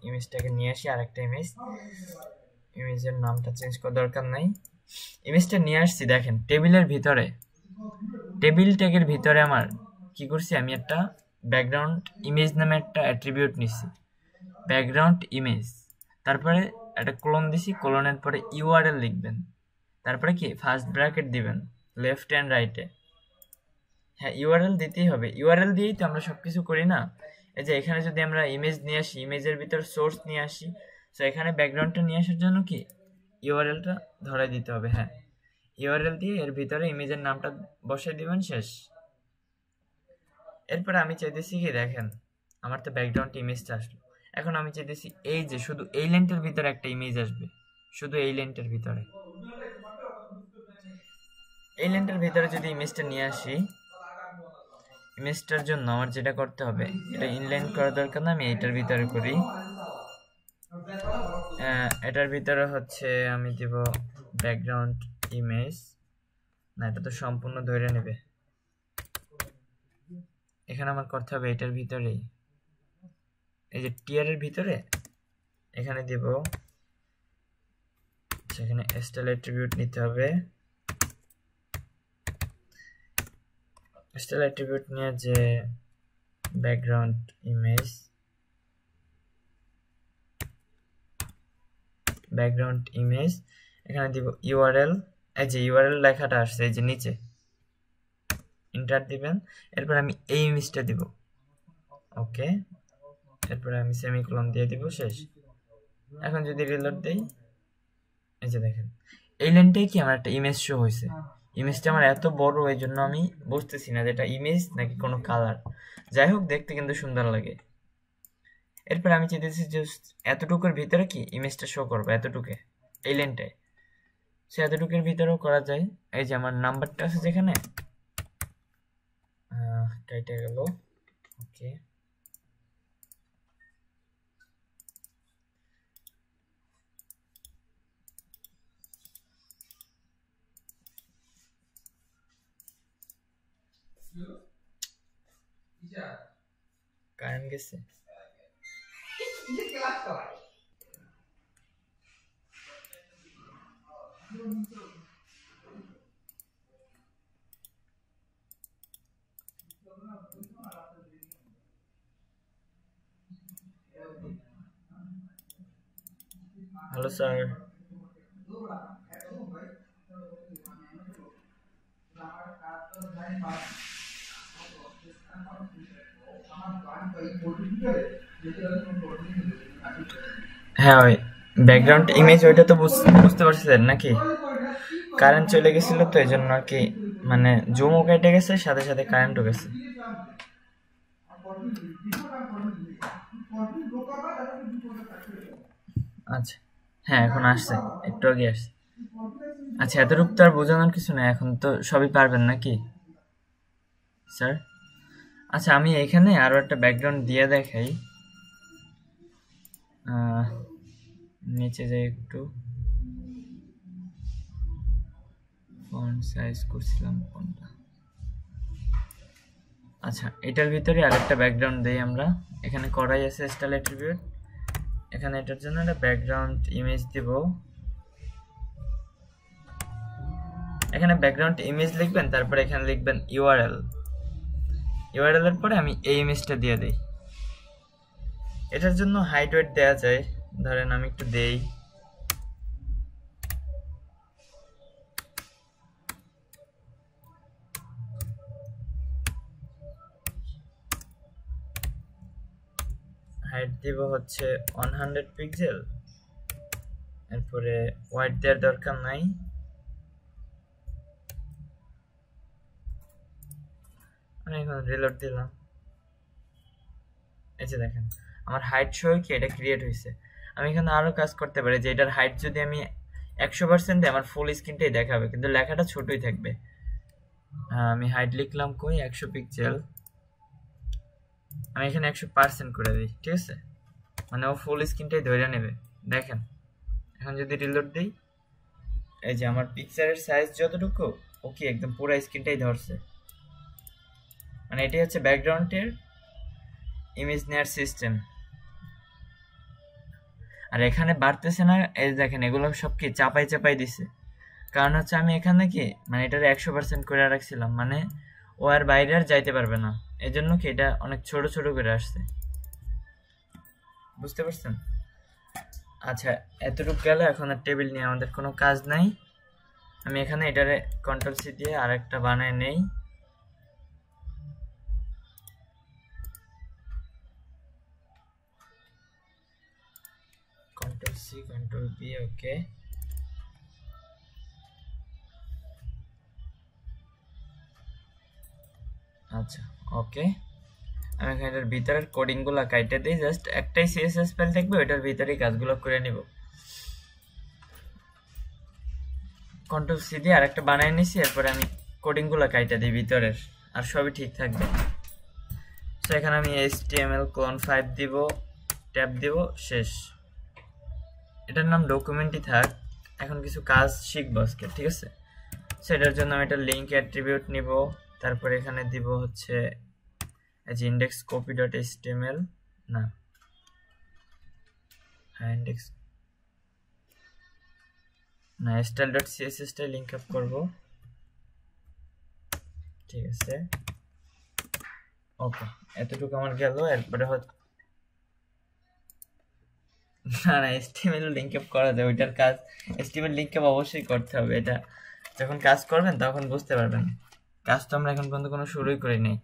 ইমেজটাকে নিয়ে আসি, আরেকটা ইমেজের নামটা চেঞ্জ করার দরকার নাই। ইমেজটা নিয়ে আসছি, দেখেন টেবিলের ভিতরে, টেবিল ট্যাগের ভিতরে আমার কি করছি, আমি একটা ব্যাকগ্রাউন্ড ইমেজ নামে একটা অ্যাট্রিবিউট নিছি, ব্যাকগ্রাউন্ড ইমেজ, তারপরে একটা কোলন দিছি, কোলনের পরে ইউআরএল লিখবেন, তারপরে কি ফার্স্ট ব্র্যাকেট দিবেন লেফট অ্যান্ড রাইটে। হ্যাঁ ইউআরএল দিতেই হবে, ইউআরএল দিয়েই তো আমরা সবকিছু করি না। এই যে এখানে যদি আমরা ইমেজ নিয়ে আসি, ইমেজের ভিতর সোর্স নিয়ে আসি, তো এখানে ব্যাকগ্রাউন্ডটা নিয়ে আসার জন্য কি ইউআরএলটা ধরাই দিতে হবে। হ্যাঁ ইউআরএল দিয়ে এর ভিতরে ইমেজের নামটা বসাই দিবেন, শেষ। এরপরে আমি চাইতেছি কি, দেখেন আমার তো ব্যাকগ্রাউন্ড ইমেজটা আসলো, এখন আমি চাইতেছি এই যে শুধু এই লেন্টের ভিতরে একটা ইমেজ আসবে, শুধু এই লেন্টের ভিতরে, এই লেন্টের ভিতরে যদি ইমেজটা নিয়ে আসি, ইমেজটার জন্য আমার যেটা করতে হবে, এটা ইনলাইন করার দরকার না, আমি এটার ভিতরে করি। এটার ভিতরে হচ্ছে আমি দিব ব্যাকগ্রাউন্ড ইমেজ, না এটা তো সম্পূর্ণ ধরে নেবে, এখানে আমার করতে হবে এটার ভিতরেই, এই যে টিয়ারের ভিতরে এখানে দিব, সেখানে স্টাইল অ্যাট্রিবিউট নিতে হবে, স্টাইল অ্যাট্রিবিউট নিয়ে যে ব্যাকগ্রাউন্ড ইমেজ এখানে দিব ইউআরএল, এই যে ইউআরএল লেখাটা আসছে এই যে নিচে, এন্টার দিবেন, এরপর আমি এই ইমেজটা দিব, ওকে, এরপর আমি সেমিকোলন দিয়ে দিব, শেষ। এখন যদি রিলোড দেই, এই যে দেখেন এই লাইনটাই কি আমার একটা ইমেজ শো হয়েছে, ইমেজটা আমার এত বড় এই জন্য আমি বুঝতেছি না যে এটা ইমেজ নাকি কোনো কালার, যাই হোক দেখতে কিন্তু সুন্দর লাগে। এরপর আমি চাইতেছি যে এতটুকুর ভিতরে কি ইমেজটা শো করবো, এতটুকু এই লাইনটায়, সে এতটুকুর ভিতরেও করা যায়। এই যে আমার নাম্বারটা আছে যেখানে, কেটে গেল, ওকে, কারেন্ট গেছে, হ্যালো স্যার, হ্যাঁ ওই ব্যাকগ্রাউন্ড ইমেজ ওইটা তো বুঝতে পারছিলেন নাকি? কারেন্ট চলে গেছিল তো এই জন্য আর কি, মানে জুমও কেটে গেছে, সাথে সাথে কারেন্টও গেছে। আচ্ছা হ্যাঁ এখন আসছে, একটু আগে আসছে। আচ্ছা এতটুকু তো আর বোঝানোর কিছু না, এখন তো সবই পারবেন নাকি স্যার? আচ্ছা আমি এখানে আরো একটা ব্যাকগ্রাউন্ড দিয়ে দেখাই, নিচে যাই একটু, ফন্ট সাইজ করছিলাম কোনটা, আচ্ছা এটার ভিতরে আরেকটা ব্যাকগ্রাউন্ড দেই আমরা, এখানে করাই আছে স্টাইল অ্যাট্রিবিউট, এখানে এটার জন্য একটা ব্যাকগ্রাউন্ড ইমেজ দিব, এখানে ব্যাকগ্রাউন্ড ইমেজ লিখবেন, তারপরে এখানে লিখবেন ইউআরএল। ইউআরএল এর পরে আমি এই ইমেজটা দিয়ে দিই। এটার জন্য হাইট ওয়েট দেওয়া যায়, ধরেন আমি একটু দেই। হাইট দিব হচ্ছে 100 পিক্সেল। এরপরে ওয়াইড দেওয়ার দরকার নাই। আমি এখন রিলোড দিলাম। এই যে দেখেন আমার হাইট সহ কি এটা ক্রিয়েট হয়েছে। আমি এখানে আরো কাজ করতে পারি যে এটার হাইট যদি আমি 100% দিই আমার ফুল স্ক্রিনটাই দেখাবে, কিন্তু লেখাটা ছোটই থাকবে। আমি হাইট লিখলাম কই 100 পিক্সেল, আমি এখানে 100% করে দিই, ঠিক আছে? মানে ও ফুল স্ক্রিনটাই ধরে নেবে। দেখেন এখন যদি রিলোড দিই, এই যে আমার পিকচারের সাইজ যতটুকু ও কি একদম পুরো স্ক্রিনটাই ধরছে। মানে এটাই হচ্ছে ব্যাকগ্রাউন্ডের ইমেজ নেয়ার সিস্টেম। আর এখানে বাড়তেছে না, এই দেখেন এগুলো সব কি চাপাই চাপাই দিছে। কারণ হচ্ছে আমি এখানে কি মানে এটার 100% করে রাখছিলাম, মানে ও আর বাইরে আর যাইতে পারবে না, এই জন্য কি এটা অনেক ছোট ছোট করে আসছে। বুঝতে পারছেন? আচ্ছা, এতটুকু গেলে এখন আর টেবিল নিয়ে আমাদের কোনো কাজ নাই। আমি এখানে এটারে কন্ট্রোল সি দিয়ে আরেকটা বানায় নেই। কন্ট্রোল সি কন্ট্রোল বি, ওকে। আচ্ছা ওকে, আমি এখানে এটার ভিতরের কোডিং গুলা কাইটে দিই, জাস্ট একটাই সিএসএস ফাইল থাকবে, ওইটার ভিতরেই কাজগুলো করে নিব। কন্ট্রোল সি দিয়ে আরেকটা বানায় নিছি, এরপরে আমি কোডিং গুলা কাইটে দিই ভিতরের, আর সবই ঠিক থাকবে। তো এখানে আমি HTML clone 5 দিব, ট্যাব দিব, শেষ। এটার নাম ডকুমেন্টই থাক, এখন কিছু কাজ শিখবো আজকে, ঠিক আছে? সেটার জন্য আমি একটা লিঙ্ক অ্যাট্রিবিউট নিব, তারপরে এখানে দিব হচ্ছে index copy.html, না index না style.css টাই লিংক আপ করব, ঠিক আছে? ওকে, এতটুকু আমার গেল। এরপরে না না, HTML লিংক আপ করা যায়, ওইটার কাজ HTML লিংক আপ অবশ্যই করতে হবে। এটা যখন কাজ করবেন তখন বুঝতে পারবেন। কাজ তো আমরা এখন পর্যন্ত কোনো শুরুই করি নাই।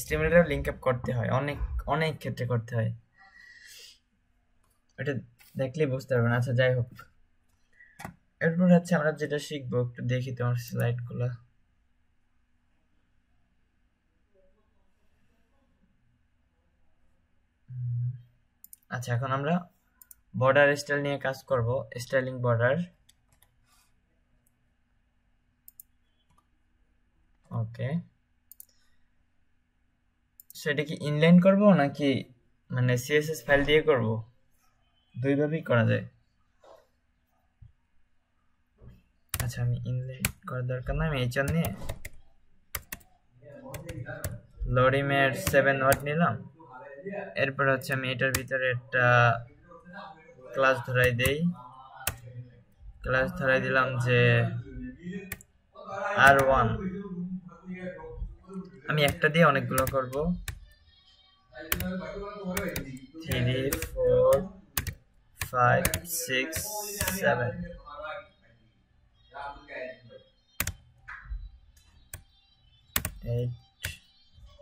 HTML এর লিংক আপ করতে হয়, অনেক অনেক ক্ষেত্রে করতে হয়, এটা দেখলেই বুঝতে পারবেন। আচ্ছা যাই হোক, এরপর হচ্ছে আমরা যেটা শিখবো, একটু দেখি তোমার স্লাইড গুলা। আচ্ছা, এখন আমরা বর্ডার স্টাইল নিয়ে কাজ করব, স্টাইলিং বর্ডার। ওকে, সেটা কি ইনলাইন করব নাকি মানে সিএসএস ফাইল দিয়ে করব? দুইভাবেই করা যায়। আচ্ছা, আমি ইনলাইন করার দরকার না, আমি এইচআর নিয়ে লরিমের 7 ওয়াট নিলাম। এরপর হচ্ছে আমি এটার ভিতরে একটা ক্লাস ধরাই দেই। ক্লাস ধরাই দিলাম যে R1, আমি একটা দিয়ে অনেকগুলো করব, 3 4 5 6 7।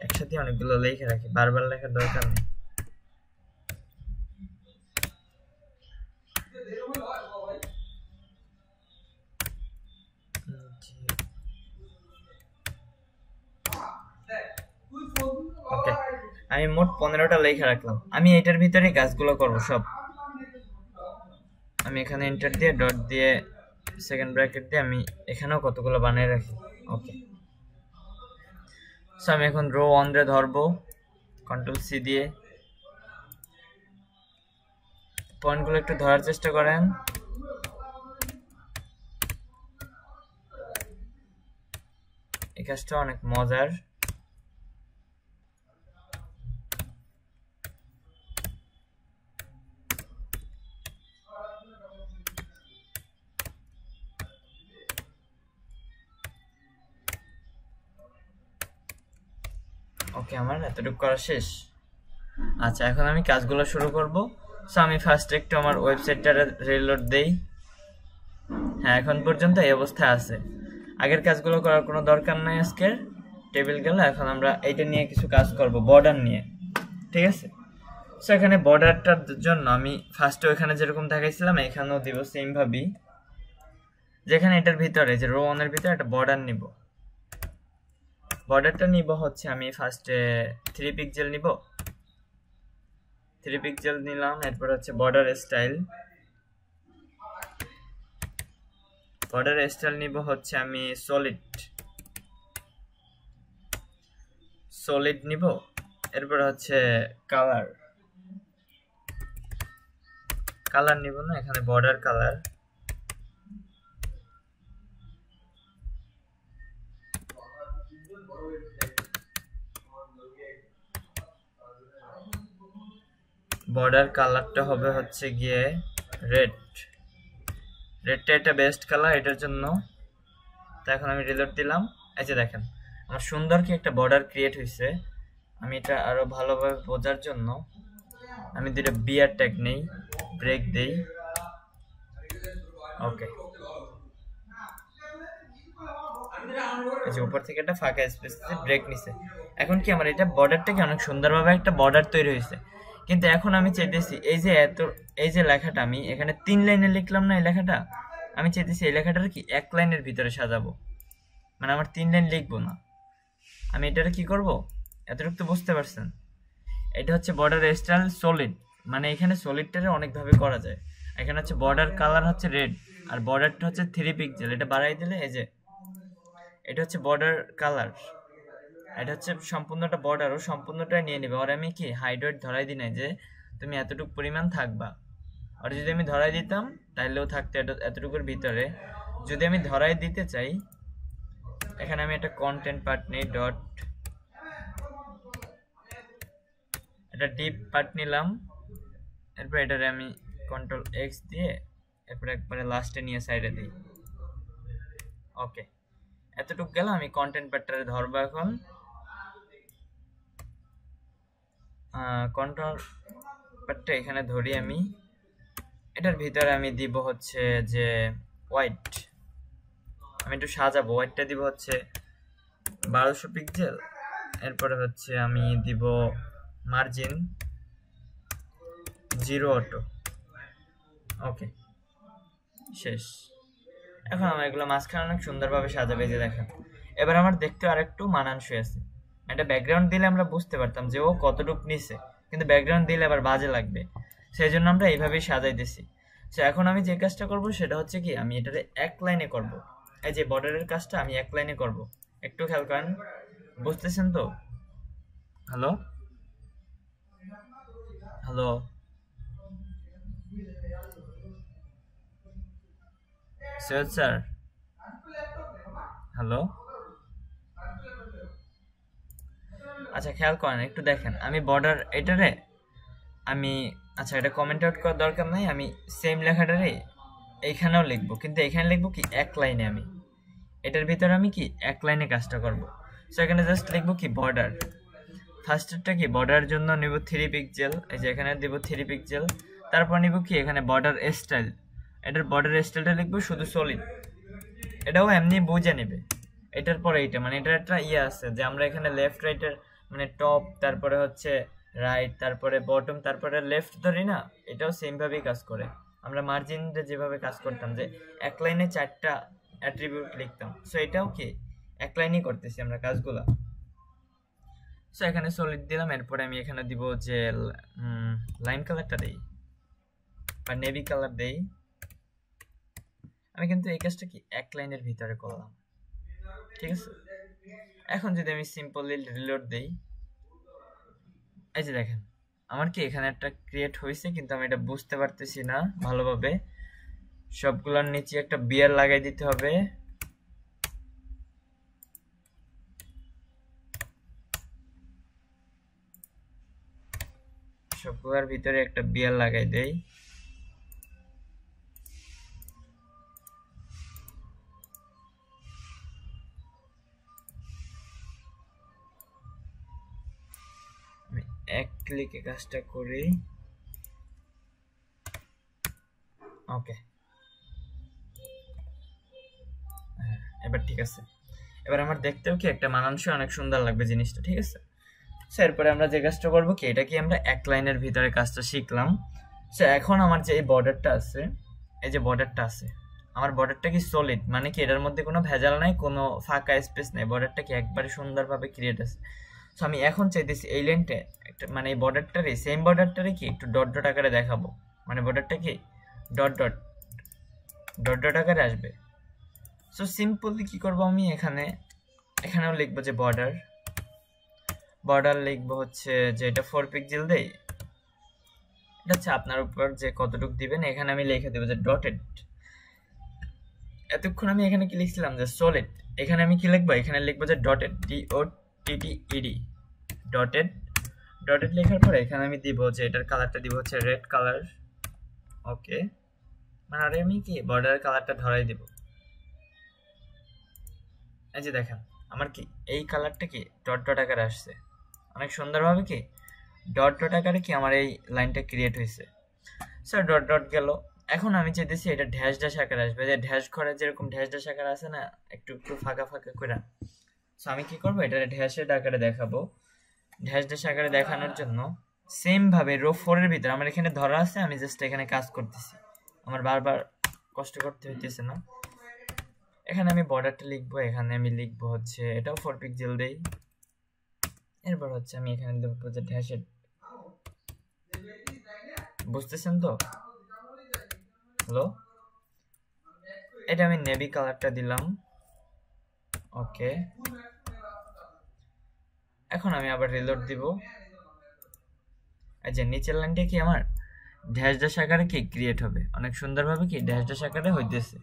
একসাথে অনেকগুলো লেখা রাখি, বারবার লেখার দরকার নেই। ওকে, আমি মোট 15টা লেখা রাখলাম। আমি এটার ভিতরে কাজগুলো করব সব। আমি এখানে এন্টার দিয়ে ডট দিয়ে সেকেন্ড ব্র্যাকেট দিয়ে আমি এখানেও কতগুলো বানিয়ে রাখি। ওকে, সো আমি এখন রো 1 রে ধরবো, কন্ট্রোল সি দিয়ে। পয়েন্টগুলো একটু ধরার চেষ্টা করেন। এই কাজটা অনেক মজার। ওকে, আমার এতটুকু করা শেষ। আচ্ছা, এখন আমি কাজগুলো শুরু করব। সো আমি ফার্স্ট একটু আমার ওয়েবসাইটটা রিলোড দেই। হ্যাঁ, এখন পর্যন্ত এই অবস্থায় আছে। আগের কাজগুলো করার কোনো দরকার নাই আজকের। টেবিল গেল, এখন আমরা এইটা নিয়ে কিছু কাজ করব, বর্ডার নিয়ে। ঠিক আছে? সো এখানে বর্ডারটার জন্য আমি ফার্স্টে ওইখানে যেরকম দেখাইছিলাম এখানেও দিব সেম ভাবেই। যেখানে এটার ভিতরে যে রো 1 এর ভিতরে একটা বর্ডার নিব। বর্ডারটা নিব হচ্ছে আমি ফার্স্টে 3 পিক্সেল নিব। 3 পিক্সেল নিলাম। এরপর হচ্ছে বর্ডার স্টাইল। বর্ডার স্টাইল নিব হচ্ছে আমি সলিড নিব। এরপর হচ্ছে কালার নিব না, এখানে বর্ডার কালার। বর্ডার কালারটা হবে হচ্ছে গিয়ে রেডটা এটা বেস্ট কালার এটার জন্য। তো এখন আমি রিলোড দিলাম। এই যে দেখেন আমার সুন্দর কি একটা বর্ডার ক্রিয়েট হয়েছে। আমি এটা আরো ভালোভাবে বোঝার জন্য আমি দুটো বিয়ার ট্যাগ নেই, ব্রেক দেই। ওকে, এই যে উপর থেকে একটা ফাঁকা স্পেস ব্রেক নিছে। এখন কি আমার এটা বর্ডারটাকে অনেক সুন্দরভাবে একটা বর্ডার তৈরি হয়েছে। কিন্তু এখন আমি চাইতেছি এই যে লেখাটা আমি এখানে 3 লাইনে লিখলাম না, এই লেখাটা আমি চাইতেছি এই লেখাটার কি 1 লাইনের ভিতরে সাজাবো। মানে আমার 3 লাইন লিখবো না, আমি এটারে কি করব, এতটুকু তো বুঝতে পারছেন। এটা হচ্ছে বর্ডার স্টাইল সলিড, মানে এখানে সলিডটারে অনেকভাবে করা যায়। এখানে হচ্ছে বর্ডার কালার হচ্ছে রেড, আর বর্ডারটা হচ্ছে 3 পিক্সেল। এটা বাড়াই দিলে এই যে এটা হচ্ছে বর্ডার কালার, এটা হচ্ছে সম্পূর্ণটা বর্ডার, ও সম্পূর্ণটাই নিয়ে নেবে। আর আমি কি হাইড ওয়েট ধরাই দিই নাই যে তুমি এতটুকু পরিমাণ থাকবা। আর যদি আমি ধরাই দিতাম তাহলেও থাকতো এতটুকুর ভিতরে। যদি আমি ধরাই দিতে চাই, এখানে আমি একটা কন্টেন্ট পার্ট নেই, ডট একটা ডিপ পার্ট নিলাম। এরপর এটারে আমি কন্ট্রোল এক্স দিয়ে এরপর একবারে লাস্টে নিয়ে সাইডে দিই। ওকে, এতটুকু গেল। আমি কন্টেন্ট পার্টটারে ধরবো এখন। কন্ট্রোল পার্টটা এখানে ধরি আমি। এটার ভিতরে আমি দিব হচ্ছে যে হোয়াইট। আমি একটু সাজাবো। হোয়াইটটা দিব হচ্ছে 1200 পিক্সেল। এরপরে হচ্ছে আমি দিব মার্জিন 0 অটো। ওকে, শেষ। এখন আমার এগুলো মাঝখানে অনেক সুন্দরভাবে সাজাবে, যে দেখেন এবার আমার দেখতে আর একটু মানানসই আছে। একটা ব্যাকগ্রাউন্ড দিলে আমরা বুঝতে পারতাম যে ও কতটুকু নিছে, কিন্তু ব্যাকগ্রাউন্ড দিলে আবার বাজে লাগবে। সেই জন্য আমরা এইভাবেই সাজাইতেছি। তো এখন আমি যে কাজটা করব সেটা হচ্ছে কি, আমি এটারে 1 লাইনে করব। এই যে বর্ডারের কাজটা আমি 1 লাইনে করব। একটু খেয়াল করেন, বুঝতেছেন তো? Hello hello Syed sir, hello. আচ্ছা, খেয়াল করেন, একটু দেখেন আমি বর্ডার এটারে আমি, আচ্ছা এটা কমেন্ট আউট করার দরকার নাই, আমি সেম লেখাটারে এইখানেও লিখবো, কিন্তু এখানে লিখবো কি 1 লাইনে। আমি এটার ভিতরে আমি কি 1 লাইনে কাজটা করব। সো এখানে জাস্ট লিখবো কি বর্ডার। ফার্স্টেরটা কি বর্ডারের জন্য নিব 3 পিক্সেল, এই যে এখানে দিব 3 পিক্সেল। তারপর নিব কি এখানে বর্ডার স্টাইল, এটার বর্ডার স্টাইলটা লিখবো শুধু সলিড। এটাও এমনি বুঝে নেবে। এটার পরে এইটা মানে এটার একটা ইয়ে আছে যে আমরা এখানে লেফট রাইটের মানে টপ, তারপরে হচ্ছে রাইট, তারপরে বটম, তারপরে লেফট ধরি না, এটাও সেম ভাবেই কাজ করে। আমরা মার্জিনটা যেভাবে কাজ করতাম যে 1 লাইনে 4টা অ্যাট্রিবিউট লিখতাম, সো এটাও কি 1 লাইনই করতেছি আমরা কাজগুলা। সো এখানে সলিড দিলাম। এরপরে আমি এখানে দিব যে লাইন কালারটা দেই বা নেভি কালার দেই। আমি কিন্তু এই কাজটা কি 1 লাইনের ভিতরে করলাম, ঠিক আছে? এখন যদি আমি সিম্পলি রিলোড দেই, এই যে দেখেন আমার কি এখানে একটা ক্রিয়েট হয়েছে, কিন্তু আমি এটা বুঝতে পারতেছি না ভালোভাবে। সবগুলোর নিচে একটা বিয়ার লাগাই দিতে হবে। সবগুলোর ভিতরে একটা বিয়ার লাগাই দেই। এক ক্লিকে কাজটা করি। ওকে, এবার ঠিক আছে। এবার আমার দেখতেও কি একটা মানানসই অনেক সুন্দর লাগবে জিনিসটা, ঠিক আছে। সো এরপরে আমরা যে কাজটা করবো কি, এটা কি আমরা এক লাইনের ভিতরে কাজটা শিখলাম। সো এখন আমার যে এই বর্ডারটা আছে, এই যে বর্ডারটা আছে, আমার বর্ডারটা কি সলিড, মানে কি এটার মধ্যে কোনো ভেজাল নাই, কোনো ফাঁকা স্পেস নাই, বর্ডারটা কি একবারে সুন্দরভাবে ক্রিয়েট আছে। সো আমি এখন চাইতেছি এই লাইনটা একটা, মানে এই বর্ডারটারে, সেম বর্ডারটারে কি একটু ডট ডট আকারে দেখাবো, মানে বর্ডারটা কি ডট ডট ডট ডট আকারে আসবে। সো সিম্পলি কি করবো আমি, এখানেও লিখবো যে বর্ডার লিখবো হচ্ছে যে এটা 4 পিক্সেল দেই, এটা হচ্ছে আপনার উপর যে কতটুকু দিবেন। এখানে আমি লিখে দেবো যে ডটেড। এতক্ষণ আমি এখানে কি লিখছিলাম যে সলিড, এখানে আমি কি লিখবো, এখানে লিখবো যে ডটেড, DOTTED, ডটেড। ডটেড লেখার পরে এখানে আমি দিব যে এটার কালারটা দিব হচ্ছে রেড কালার। ওকে, মানে আরে আমি কি বর্ডারের কালারটা ধরাই দিব। এই যে দেখেন আমার কি এই কালারটা কি ডট ডট আকারে আসছে, অনেক সুন্দরভাবে কি ডট ডট আকারে কি আমার এই লাইনটা ক্রিয়েট হয়েছে। স্যার ডট ডট গেল। এখন আমি চাইতেছি এটা ড্যাশ ড্যাশ আকারে আসবে, যে ড্যাশ ঘরে যেরকম ড্যাশ ড্যাশ আকারে আছে না, একটু একটু ফাঁকা ফাঁকা করে। সো আমি কি করবো, এটা ড্যাশের আকারে দেখাবো। ড্যাশ ড্যাশ আকারে দেখানোর জন্য সেম ভাবে রো 4 এর ভিতরে আমার এখানে ধরা আছে, আমি জাস্ট এখানে কাজ করতেছি, আমার বারবার কষ্ট করতে হইতেছে না। এখানে আমি বর্ডারটা লিখবো, এখানে আমি লিখবো হচ্ছে এটাও 4 পিক্সেল দেই। এরপর হচ্ছে আমি এখানে লিখবো যে ড্যাশের, বুঝতেছেন তো? হ্যালো, এটা আমি নেভি কালারটা দিলাম। ওকে, এখন আমি আবার রিলোড দিব। এই যে নিচের লাইনটা কি আমার ড্যাশ ড্যাশ আকারে কি ক্রিয়েট হবে, অনেক সুন্দরভাবে কি ড্যাশ ড্যাশ আকারে হইতেছে,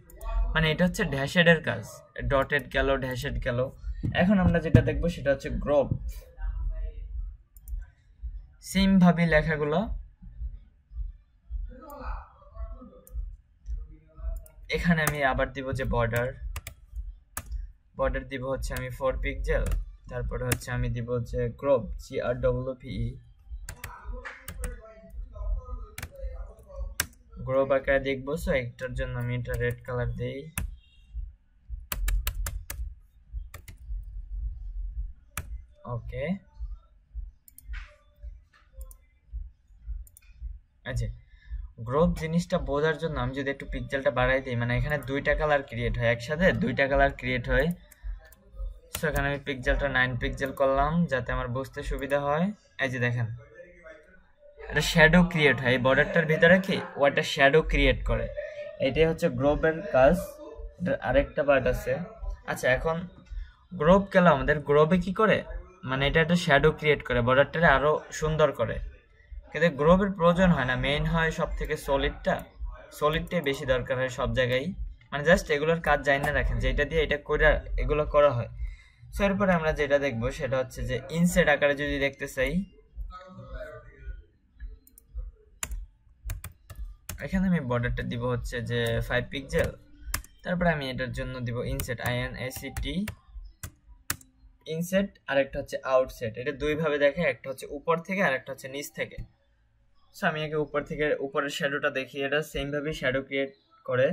মানে এটা হচ্ছে ড্যাশেড এর কাজ। ডটেড গেল, ড্যাশেড গেল। এখন আমরা যেটা দেখবো সেটা হচ্ছে গ্রুপ। সেম ভাবে লেখাগুলো এখানে আমি আবার দিব যে বর্ডার দিব হচ্ছে আমি 4 পিক্সেল, তারপরে হচ্ছে আমি দিব হচ্ছে গ্রুপ, GROUPE, গ্রুপ আকারে দেখবো। সো একটার জন্য আমি এটা রেড কালার দেই। ওকে, আচ্ছা গ্রুপ জিনিসটা বোঝার জন্য আমি যদি একটু পিক্সেলটা বাড়াই দিই, মানে এখানে দুইটা কালার ক্রিয়েট হয়, একসাথে দুইটা কালার ক্রিয়েট হয়। সো এখানে আমি পিক্সেলটা 9 পিক্সেল করলাম যাতে আমার বুঝতে সুবিধা হয়। এই যে দেখেন একটা শ্যাডো ক্রিয়েট হয় এই বর্ডারটার ভিতরে, কি ও একটা শ্যাডো ক্রিয়েট করে। এটাই হচ্ছে গ্রুপের কাজ। আরেকটা পার্ট আছে। আচ্ছা এখন গ্রুপ গেল, আমাদের গ্রুপে কি করে, মানে এটা একটা শ্যাডো ক্রিয়েট করে, বর্ডারটারে আরো সুন্দর করে। কিন্তু গ্রুপের প্রয়োজন হয় না, মেইন হয় সব থেকে সলিডটাই বেশি দরকার হয় সব জায়গায়। মানে জাস্ট এগুলোর কাজ জানি না রাখেন, যেটা দিয়ে এটা করে এগুলো করা হয়। সো এরপরে আমরা যেটা দেখবো সেটা হচ্ছে যে ইনসেট আকারে যদি দেখতে চাই, এখানে আমি বর্ডারটা দিব হচ্ছে যে 5 পিক্সেল, তারপরে আমি এটার জন্য দিব ইনসেট, INSET ইনসেট, আর একটা হচ্ছে আউটসেট। এটা দুই ভাবে দেখে, একটা হচ্ছে উপর থেকে আর একটা হচ্ছে নিচ থেকে। সো আমি আগে উপর থেকে উপরের শ্যাডোটা দেখি, এটা সেম ভাবে শ্যাডো ক্রিয়েট করে।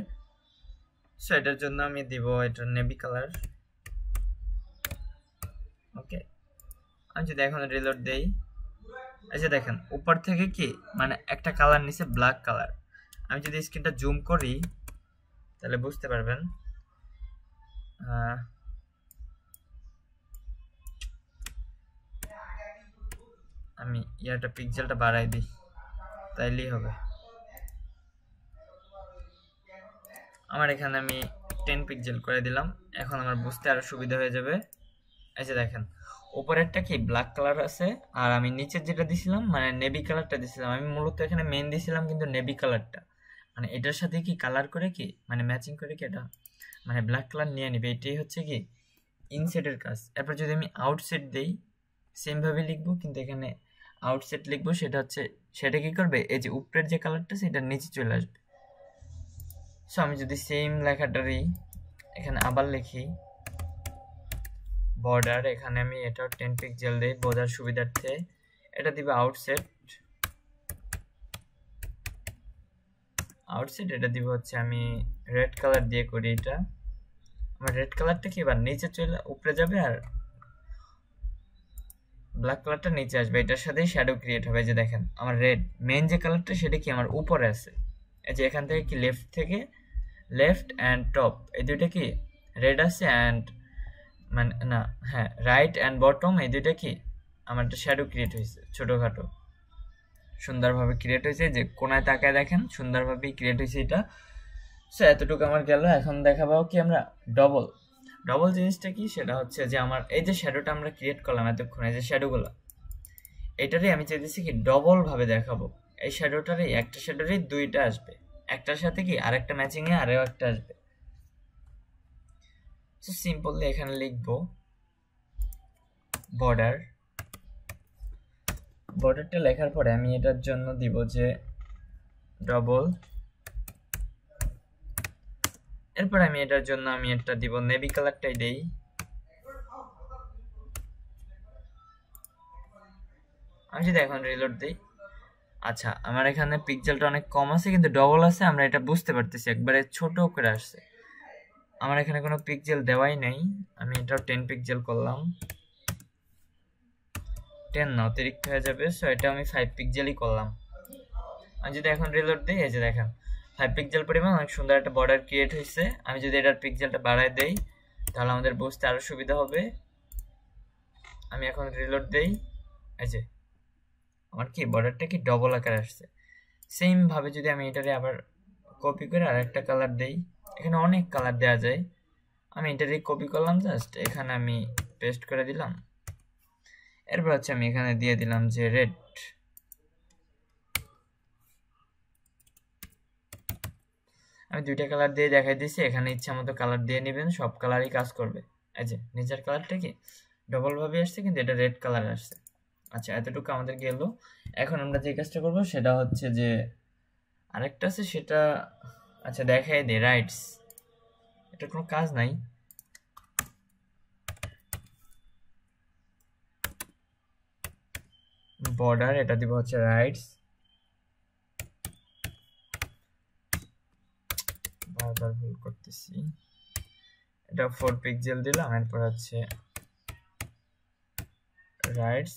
সো এটার জন্য আমি দিব এটা নেভি কালার। ওকে, আমি যদি এখন রিলোড দেই, এই যে দেখেন উপর থেকে কি মানে একটা কালার নিচে ব্ল্যাক কালার। আমি যদি স্ক্রিনটা জুম করি তাহলে বুঝতে পারবেন। আমি ইয়াটা পিক্সেলটা বাড়াই দিই, তাইলেই হবে। আমার এখানে আমি 10 পিক্সেল করে দিলাম, এখন আমার বুঝতে আরো সুবিধা হয়ে যাবে। এই যে দেখেন উপরেরটা কি ব্ল্যাক কালার আছে, আর আমি নিচের যেটা দিছিলাম মানে নেভি কালারটা দিছিলাম। আমি মূলত এখানে মেন দিছিলাম কিন্তু নেভি কালারটা, মানে এটার সাথে কি কালার করে কি মানে ম্যাচিং করে কি এটা মানে ব্ল্যাক কালার নিয়ে নিবে। এটাই হচ্ছে কি ইনসেটের কাজ। এরপর যদি আমি আউটসেট দেই, সেম ভাবে লিখবো, কিন্তু এখানে আউটসেট লিখবো, সেটা কি করবে, এই যে উপরের যে কালারটা সেটা নিচে চলে আসবে। সো আমি যদি সেম লেখাটারই এখানে আবার লিখি বর্ডার, এখানে আমি এটাও 10 পিক্সেল দেই বোঝার সুবিধার্থে। এটা দিব আউটসেট, এটা দিব হচ্ছে আমি রেড কালার দিয়ে করি। এটা আমার রেড কালারটা কি এবার নিচে চলে উপরে যাবে আর ব্ল্যাক কালারটা নিচে আসবে, এটার সাথেই শ্যাডো ক্রিয়েট হবে। যে দেখেন আমার রেড মেইন যে কালারটা সেটা কি আমার উপরে আছে, এই যে এখান থেকে কি লেফট অ্যান্ড টপ এই দুইটা কি রেড আছে, অ্যান্ড মানে না হ্যাঁ রাইট অ্যান্ড বটম এই দুইটা কি আমার একটা শ্যাডো ক্রিয়েট হয়েছে, ছোটোখাটো সুন্দরভাবে ক্রিয়েট হয়েছে। যে কোনায় তাকায় দেখেন সুন্দরভাবেই ক্রিয়েট হয়েছে এটা। সো এতটুকু আমার গেল। এখন দেখাবো কি আমরা ডবল জিনিসটা কি, সেটা হচ্ছে যে আমার এই যে শ্যাডোটা আমরা ক্রিয়েট করলাম এতক্ষণ, এই যে শ্যাডোগুলো, এটারই আমি চাইতেছি কি ডবল ভাবে দেখাবো। এই শ্যাডোটারই একটা শ্যাডোরই দুইটা আসবে, একটার সাথে কি আরেকটা ম্যাচিং এ আরও একটা আসবে। সো সিম্পলি এখানে লিখবো বর্ডারটা লেখার পরে আমি এটার জন্য দিব যে ডবল, এরপর আমি এটার জন্য আমি একটা দিব নেভি কালারটাই দেই। আমি যদি এখন রিলোড দিই, আচ্ছা আমার এখানে পিক্সেলটা অনেক কম আছে কিন্তু ডবল আছে, আমরা এটা বুঝতে পারতেছি, একবারে ছোট করে আসছে। আমার এখানে কোনো পিক্সেল দেওয়াই নেই, আমি এটাও 10 পিক্সেল করলাম, 10 না অতিরিক্ত হয়ে যাবে। সো এটা আমি 5 পিক্সেলই করলাম। আমি যদি এখন রিলোড দিই, এই যে দেখেন 5 পিক্সেল পরিমাণ অনেক সুন্দর একটা বর্ডার ক্রিয়েট হয়েছে। আমি যদি এটার পিক্সেলটা বাড়ায় দেই তাহলে আমাদের বুঝতে আরো সুবিধা হবে। আমি এখন রিলোড দেই, এই যে আমার কি বর্ডারটা কি ডবল আকারে আসছে। সেম ভাবে যদি আমি এটারে আবার কপি করে আর একটা কালার দেই, এখানে অনেক কালার দেওয়া যায়, আমি এটারে কপি করলাম জাস্ট এখানে আমি পেস্ট করে দিলাম। এরপর হচ্ছে আমি এখানে দিয়ে দিলাম যে রেড, আমি দুইটা কালার দিয়ে দেখাই দিচ্ছি, এখানে ইচ্ছা মতো কালার দিয়ে নেবেন, সব কালারই কাজ করবে। এই যে নিচের কালারটা কি ডবল ভাবে আসছে কিন্তু এটা রেড কালার আসছে। আচ্ছা এতটুকু আমাদের গেল। এখন আমরা যে কাজটা করব সেটা হচ্ছে যে আরেকটা আছে সেটা, আচ্ছা দেখাই দে রাইটস, এটা কোনো কাজ নাই। বর্ডার এটা দিব হচ্ছে রাইটস, বারবার ভুল করতেছি, এটা 4 পিক্সেল দিলাম, এরপর হচ্ছে রাইটস,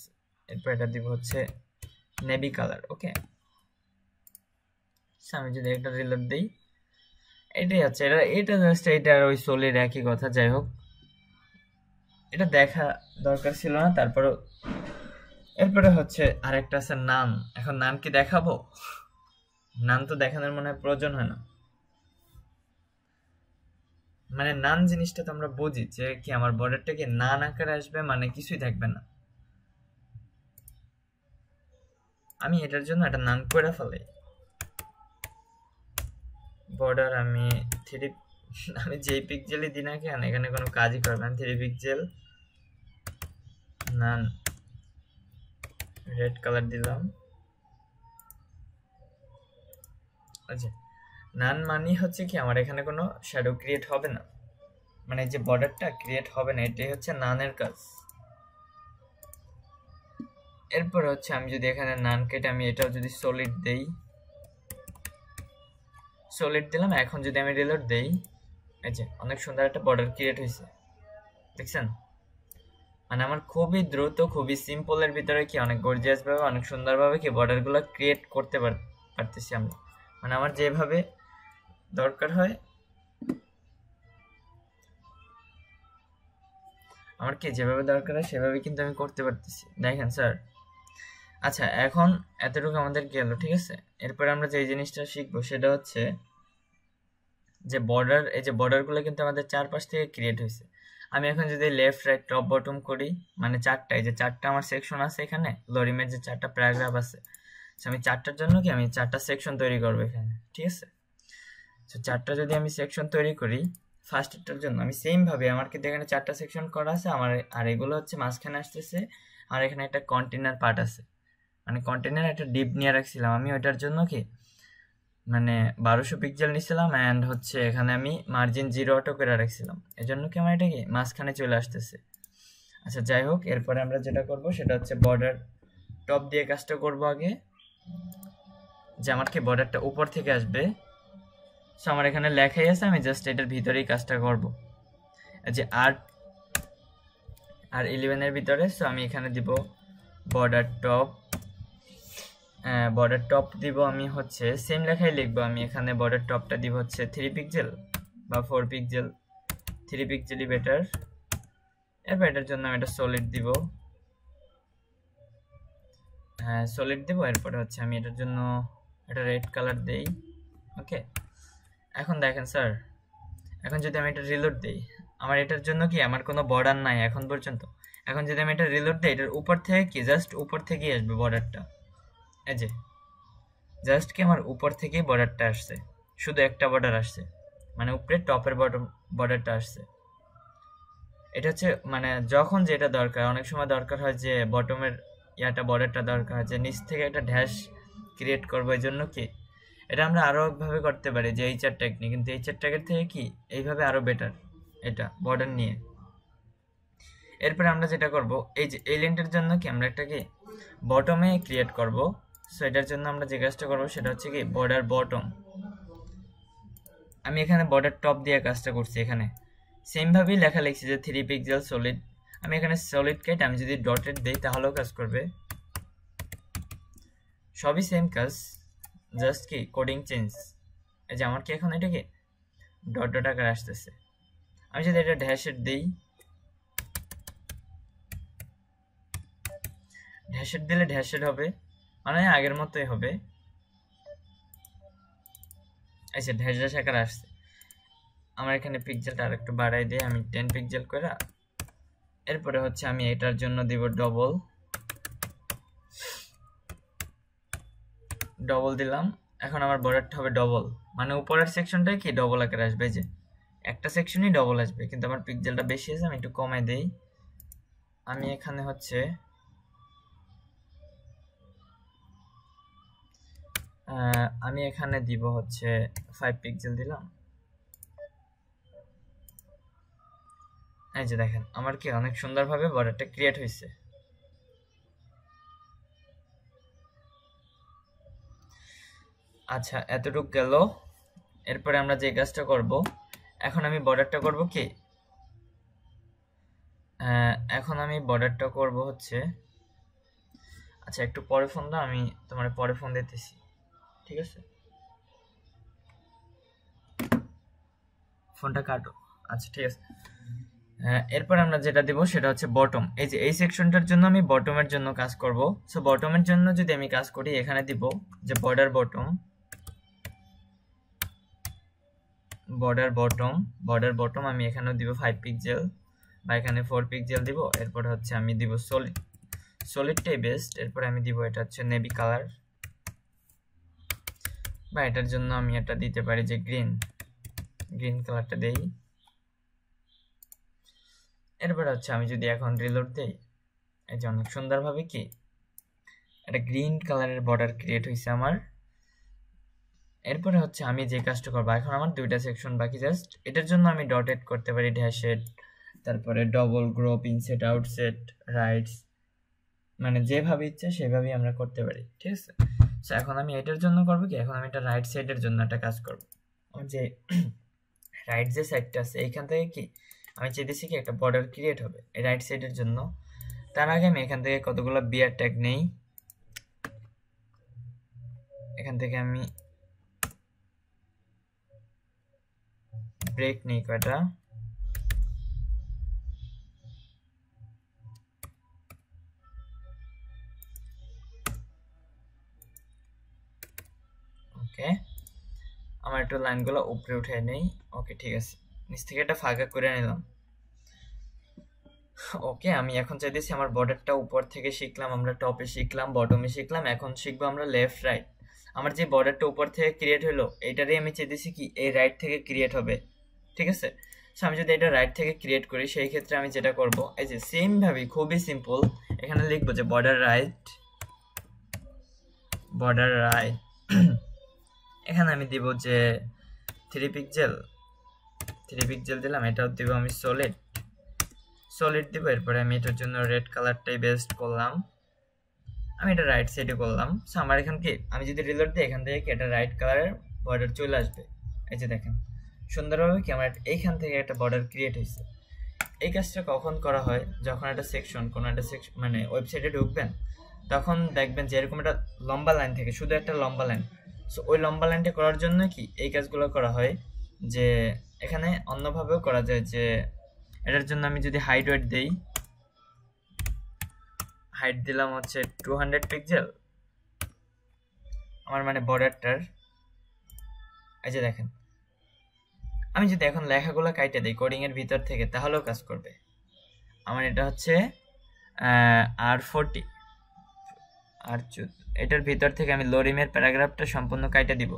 এরপর এটা দিব হচ্ছে নেভি কালার। ওকে আমি যদি একটা রিলোড দিই, এটাই হচ্ছে এটা জাস্ট এটার ওই সোলের একই কথা। যাই হোক এটা দেখা দরকার ছিল না, তারপরে এরপরে হচ্ছে আরেকটা আছে নান। এখন নান কি দেখাবো? নান তো দেখানোর মনে হয় প্রয়োজন হয় না, মানে নান জিনিসটা তো আমরা বুঝি যে কি আমার বর্ডারটা কি নান আকারে আসবে, মানে কিছুই থাকবে না। আমি এটার জন্য একটা নান করে ফেলাই, বর্ডার আমি 3, আমি যেই পিক্সেলই দিই না কেন এখানে কোনো কাজই করবে না। 3 পিক্সেল নান রেড কালার দিলাম। আচ্ছা নান মানি হচ্ছে কি আমার এখানে কোনো শ্যাডো ক্রিয়েট হবে না, মানে যে বর্ডারটা ক্রিয়েট হবে না, এটাই হচ্ছে নানের কাজ। এরপর হচ্ছে আমি যদি এখানে নান কেটে আমি এটাও যদি সলিড দেই, সলিড দিলাম। এখন যদি আমি রিলোড দেই, এই যে অনেক সুন্দর একটা বর্ডার ক্রিয়েট হয়েছে, দেখছেন? মানে আমার খুবই দ্রুত খুবই সিম্পলের ভিতরে কি অনেক গর্জিয়াস ভাবে অনেক সুন্দরভাবে কি বর্ডারগুলো ক্রিয়েট করতে পারতেছি আমরা, মানে আমার যেভাবে দরকার হয় আমার কি যেভাবে দরকার হয় সেভাবে কিন্তু আমি করতে পারতেছি, দেখেন স্যার। আচ্ছা এখন এতটুকু আমাদের গেল, ঠিক আছে। এরপরে আমরা যে জিনিসটা শিখবো সেটা হচ্ছে যে বর্ডার, এই যে বর্ডারগুলো কিন্তু আমাদের চারপাশ থেকে ক্রিয়েট হয়েছে। আমি এখন যদি লেফট রাইট টপ বটম করি, মানে চারটা, এই যে চারটা আমার সেকশন আছে এখানে লরিমের যে চারটা প্যারাগ্রাফ আছে, আমি চারটার জন্য কি আমি চারটা সেকশন তৈরি করবো এখানে, ঠিক আছে। তো চারটা যদি আমি সেকশন তৈরি করি ফার্স্টটার জন্য, আমি সেম ভাবে আমার কিন্তু এখানে চারটা সেকশন করা আছে আমার, আর এগুলো হচ্ছে মাঝখানে আসতেছে, আর এখানে একটা কন্টেনার পার্ট আছে, মানে কন্টেনার একটা ডিপ নিয়ে রাখছিলাম আমি, ওইটার জন্য কি মানে 1200 পিক্সেল নিছিলাম, অ্যান্ড হচ্ছে এখানে আমি মার্জিন 0 অটো করে রাখছিলাম, এজন্য কি আমার এটা কি মাঝখানে চলে আসতেছে। আচ্ছা যাই হোক, এরপরে আমরা যেটা করব সেটা হচ্ছে বর্ডার টপ দিয়ে কাজটা করব আগে, যে আমার কি বর্ডারটা উপর থেকে আসবে। সো আমার এখানে লেখাই আছে, আমি জাস্ট এটার ভিতরেই কাজটা করব, যে আর 11 এর ভিতরে। সো আমি এখানে দিব বর্ডার টপ দিব আমি হচ্ছে সেম লেখাই লিখবো। আমি এখানে বর্ডার টপটা দিব হচ্ছে 3 পিক্সেল বা 4 পিক্সেল, 3 পিক্সেলই বেটার। এরপর এটার জন্য আমি এটা সলিড দিব, সলিড দিব। এরপরে হচ্ছে আমি এটার জন্য এটা রেড কালার দেই। ওকে, এখন দেখেন স্যার, এখন যদি আমি এটা রিলোড দিই, আমার এটার জন্য কি আমার কোনো বর্ডার নাই এখন পর্যন্ত। এখন যদি আমি এটা রিলোড দিই, এটার উপর থেকে কি জাস্ট উপর থেকেই আসবে বর্ডারটা। এই যে জাস্ট কি আমার উপর থেকেই বর্ডারটা আসছে, শুধু একটা বর্ডার আসছে, মানে উপরে টপের বর্ডারটা আসছে। এটা হচ্ছে মানে যখন যেটা দরকার, অনেক সময় দরকার হয় যে বটমের বর্ডারটা দরকার হয়, যে নিচ থেকে একটা ড্যাশ ক্রিয়েট করবো। এই জন্য কি এটা আমরা আরো ভাবে করতে পারি, যে এইচআর টেকনিক, কিন্তু এইচআর টেকের থেকে কি এইভাবে আরো বেটার এটা বর্ডার নিয়ে। এরপরে আমরা যেটা করব, এই যে এই লেন্টের জন্য কি আমরা একটা কি বটমে ক্রিয়েট করব। সো এটার জন্য আমরা যে কাজটা করবো সেটা হচ্ছে কি বর্ডার বটম। আমি এখানে বর্ডার টপ দিয়ে কাজটা করছি, এখানে সেম ভাবেই লেখা লিখছি যে 3 পিক্সেল সলিড। আমি এখানে সলিড কেট, আমি যদি ডটেড দেই তাহলেও কাজ করবে, সবই সেম কাজ, জাস্ট কি কোডিং চেঞ্জ। এই যে আমার কি এখন এটা কি ডট ডট আকারে আসতেছে। আমি যদি এটা ড্যাশেড দিই, ড্যাশেড দিলে ড্যাশেড হবে, মানে আগের মতোই হবে। আচ্ছা, ড্যাশ ড্যাশ আকারে আসছে। আমার এখানে পিক্সেলটা আর একটু বাড়াই দিই, আমি 10 পিক্সেল করে। এরপরে হচ্ছে আমি এটার জন্য দিব ডবল দিলাম। এখন আমার বর্ডারটা হবে ডবল, মানে উপরের সেকশনটাই কি ডবল আকারে আসবে। যে একটা সেকশনই ডবল আসবে, কিন্তু আমার পিক্সেলটা বেশি আছে, আমি একটু কমাই দেই। আমি এখানে হচ্ছে আমি এখানে দিব হচ্ছে 5 পিক্সেল দিলাম। এই যে দেখেন আমার কি অনেক সুন্দরভাবে বর্ডারটা ক্রিয়েট হয়েছে। আচ্ছা, এতটুকু গেল। এরপরে আমরা যে কাজটা করব, এখন আমি বর্ডারটা করব কি এখন আমি বর্ডারটা করব হচ্ছে, আচ্ছা একটু পরে ফোন দাও, আমি তোমার পরে ফোন দিতেছি, ঠিক আছে? ফোনটা কাটো। আচ্ছা ঠিক আছে। এরপর আমরা যেটা দেব সেটা হচ্ছে বটম। এই যে এই সেকশনটার জন্য আমি বটমের জন্য কাজ করব। সো বটমের জন্য যদি আমি কাজ করি, এখানে দিব যে বর্ডার বটম আমি এখানেও দিব 5 পিক্সেল বা এখানে 4 পিক্সেল দিব। এরপর হচ্ছে আমি দিব সলিডটাই বেস্ট। এরপর আমি দিব এটা হচ্ছে নেভি কালার, বা এটার জন্য আমি এটা দিতে পারি যে গ্রিন কালারটা দেই। এরপর হচ্ছে আমি যদি এখন রিলোড দেই, এই যে অনেক সুন্দরভাবে কি একটা গ্রিন কালারের বর্ডার ক্রিয়েট হয়েছে আমার। এরপরে হচ্ছে আমি যে কাজটা করবো, এখন আমার দুইটা সেকশন বাকি, জাস্ট এটার জন্য আমি ডট এড করতে পারি, ড্যাশেড, তারপরে double group, inset, outset, rights, মানে যেভাবে ইচ্ছা সেভাবেই আমরা করতে পারি, ঠিক আছে? সো এখন আমি এটার জন্য করবো কি, এখন আমি এটা রাইট সাইডের জন্য একটা কাজ করবো। আমার যে রাইট যে সাইডটা আছে এইখান থেকে কি আমি চাইতেছি কি একটা বর্ডার ক্রিয়েট হবে এই রাইট সাইডের জন্য। তার আগে আমি এখান থেকে কতগুলো বিয়ার ট্যাগ নেই, এখান থেকে আমি ব্রেক নেই কয়টা। ওকে, আমার একটু লাইনগুলো উপরে উঠে নেই। ওকে ঠিক আছে, নিচ থেকে এটা ফাঁকা করে নিলাম। ওকে, আমি এখন চাইতেছি আমার বর্ডারটা উপর থেকে শিখলাম, আমরা টপে শিখলাম, বটমে শিখলাম, এখন শিখবো আমরা লেফট রাইট। আমার যে বর্ডারটা উপর থেকে ক্রিয়েট হলো এটারই আমি চাইতেছি কি এই রাইট থেকে ক্রিয়েট হবে, ঠিক আছে? সো আমি যদি এটা রাইট থেকে ক্রিয়েট করি, সেই ক্ষেত্রে আমি যেটা করব, এই যে সেম ভাবে খুবই সিম্পল, এখানে লিখবো যে বর্ডার রাইট এখানে আমি দিব যে 3 পিক্সেল দিলাম। এটাও দিব আমি সলিড দিব। এরপরে আমি এটার জন্য রেড কালারটাই বেস্ট করলাম। আমি এটা রাইট সাইডে করলাম। সো আমার এখান কি আমি যদি রিলোড দিই এখান থেকে কি এটা রাইট কালারের বর্ডার চলে আসবে। এই যে দেখেন সুন্দরভাবে কি আমার এইখান থেকে একটা বর্ডার ক্রিয়েট হয়েছে। এই কাজটা কখন করা হয়, যখন একটা সেকশন কোনো একটা সেকশন মানে ওয়েবসাইটে ঢুকবেন তখন দেখবেন যে এরকম একটা লম্বা লাইন থাকে, শুধু একটা লম্বা লাইন। সো ওই লম্বা লাইনটা করার জন্য কি এই কাজগুলো করা হয়। যে এখানে অন্যভাবেও করা যায়, যে এটার জন্য আমি যদি হাইট ওয়েট দেই, হাইট দিলাম হচ্ছে 200 পিক্সেল আমার মানে বর্ডারটার। এই যে দেখেন আমি যদি এখন লেখাগুলো কাইটে দিই কোডিং এর ভিতর থেকে তাহলেও কাজ করবে। আমার এটা হচ্ছে R40 এটার ভিতর থেকে আমি লোরিমের প্যারাগ্রাফটা সম্পূর্ণ কাইটে দিব।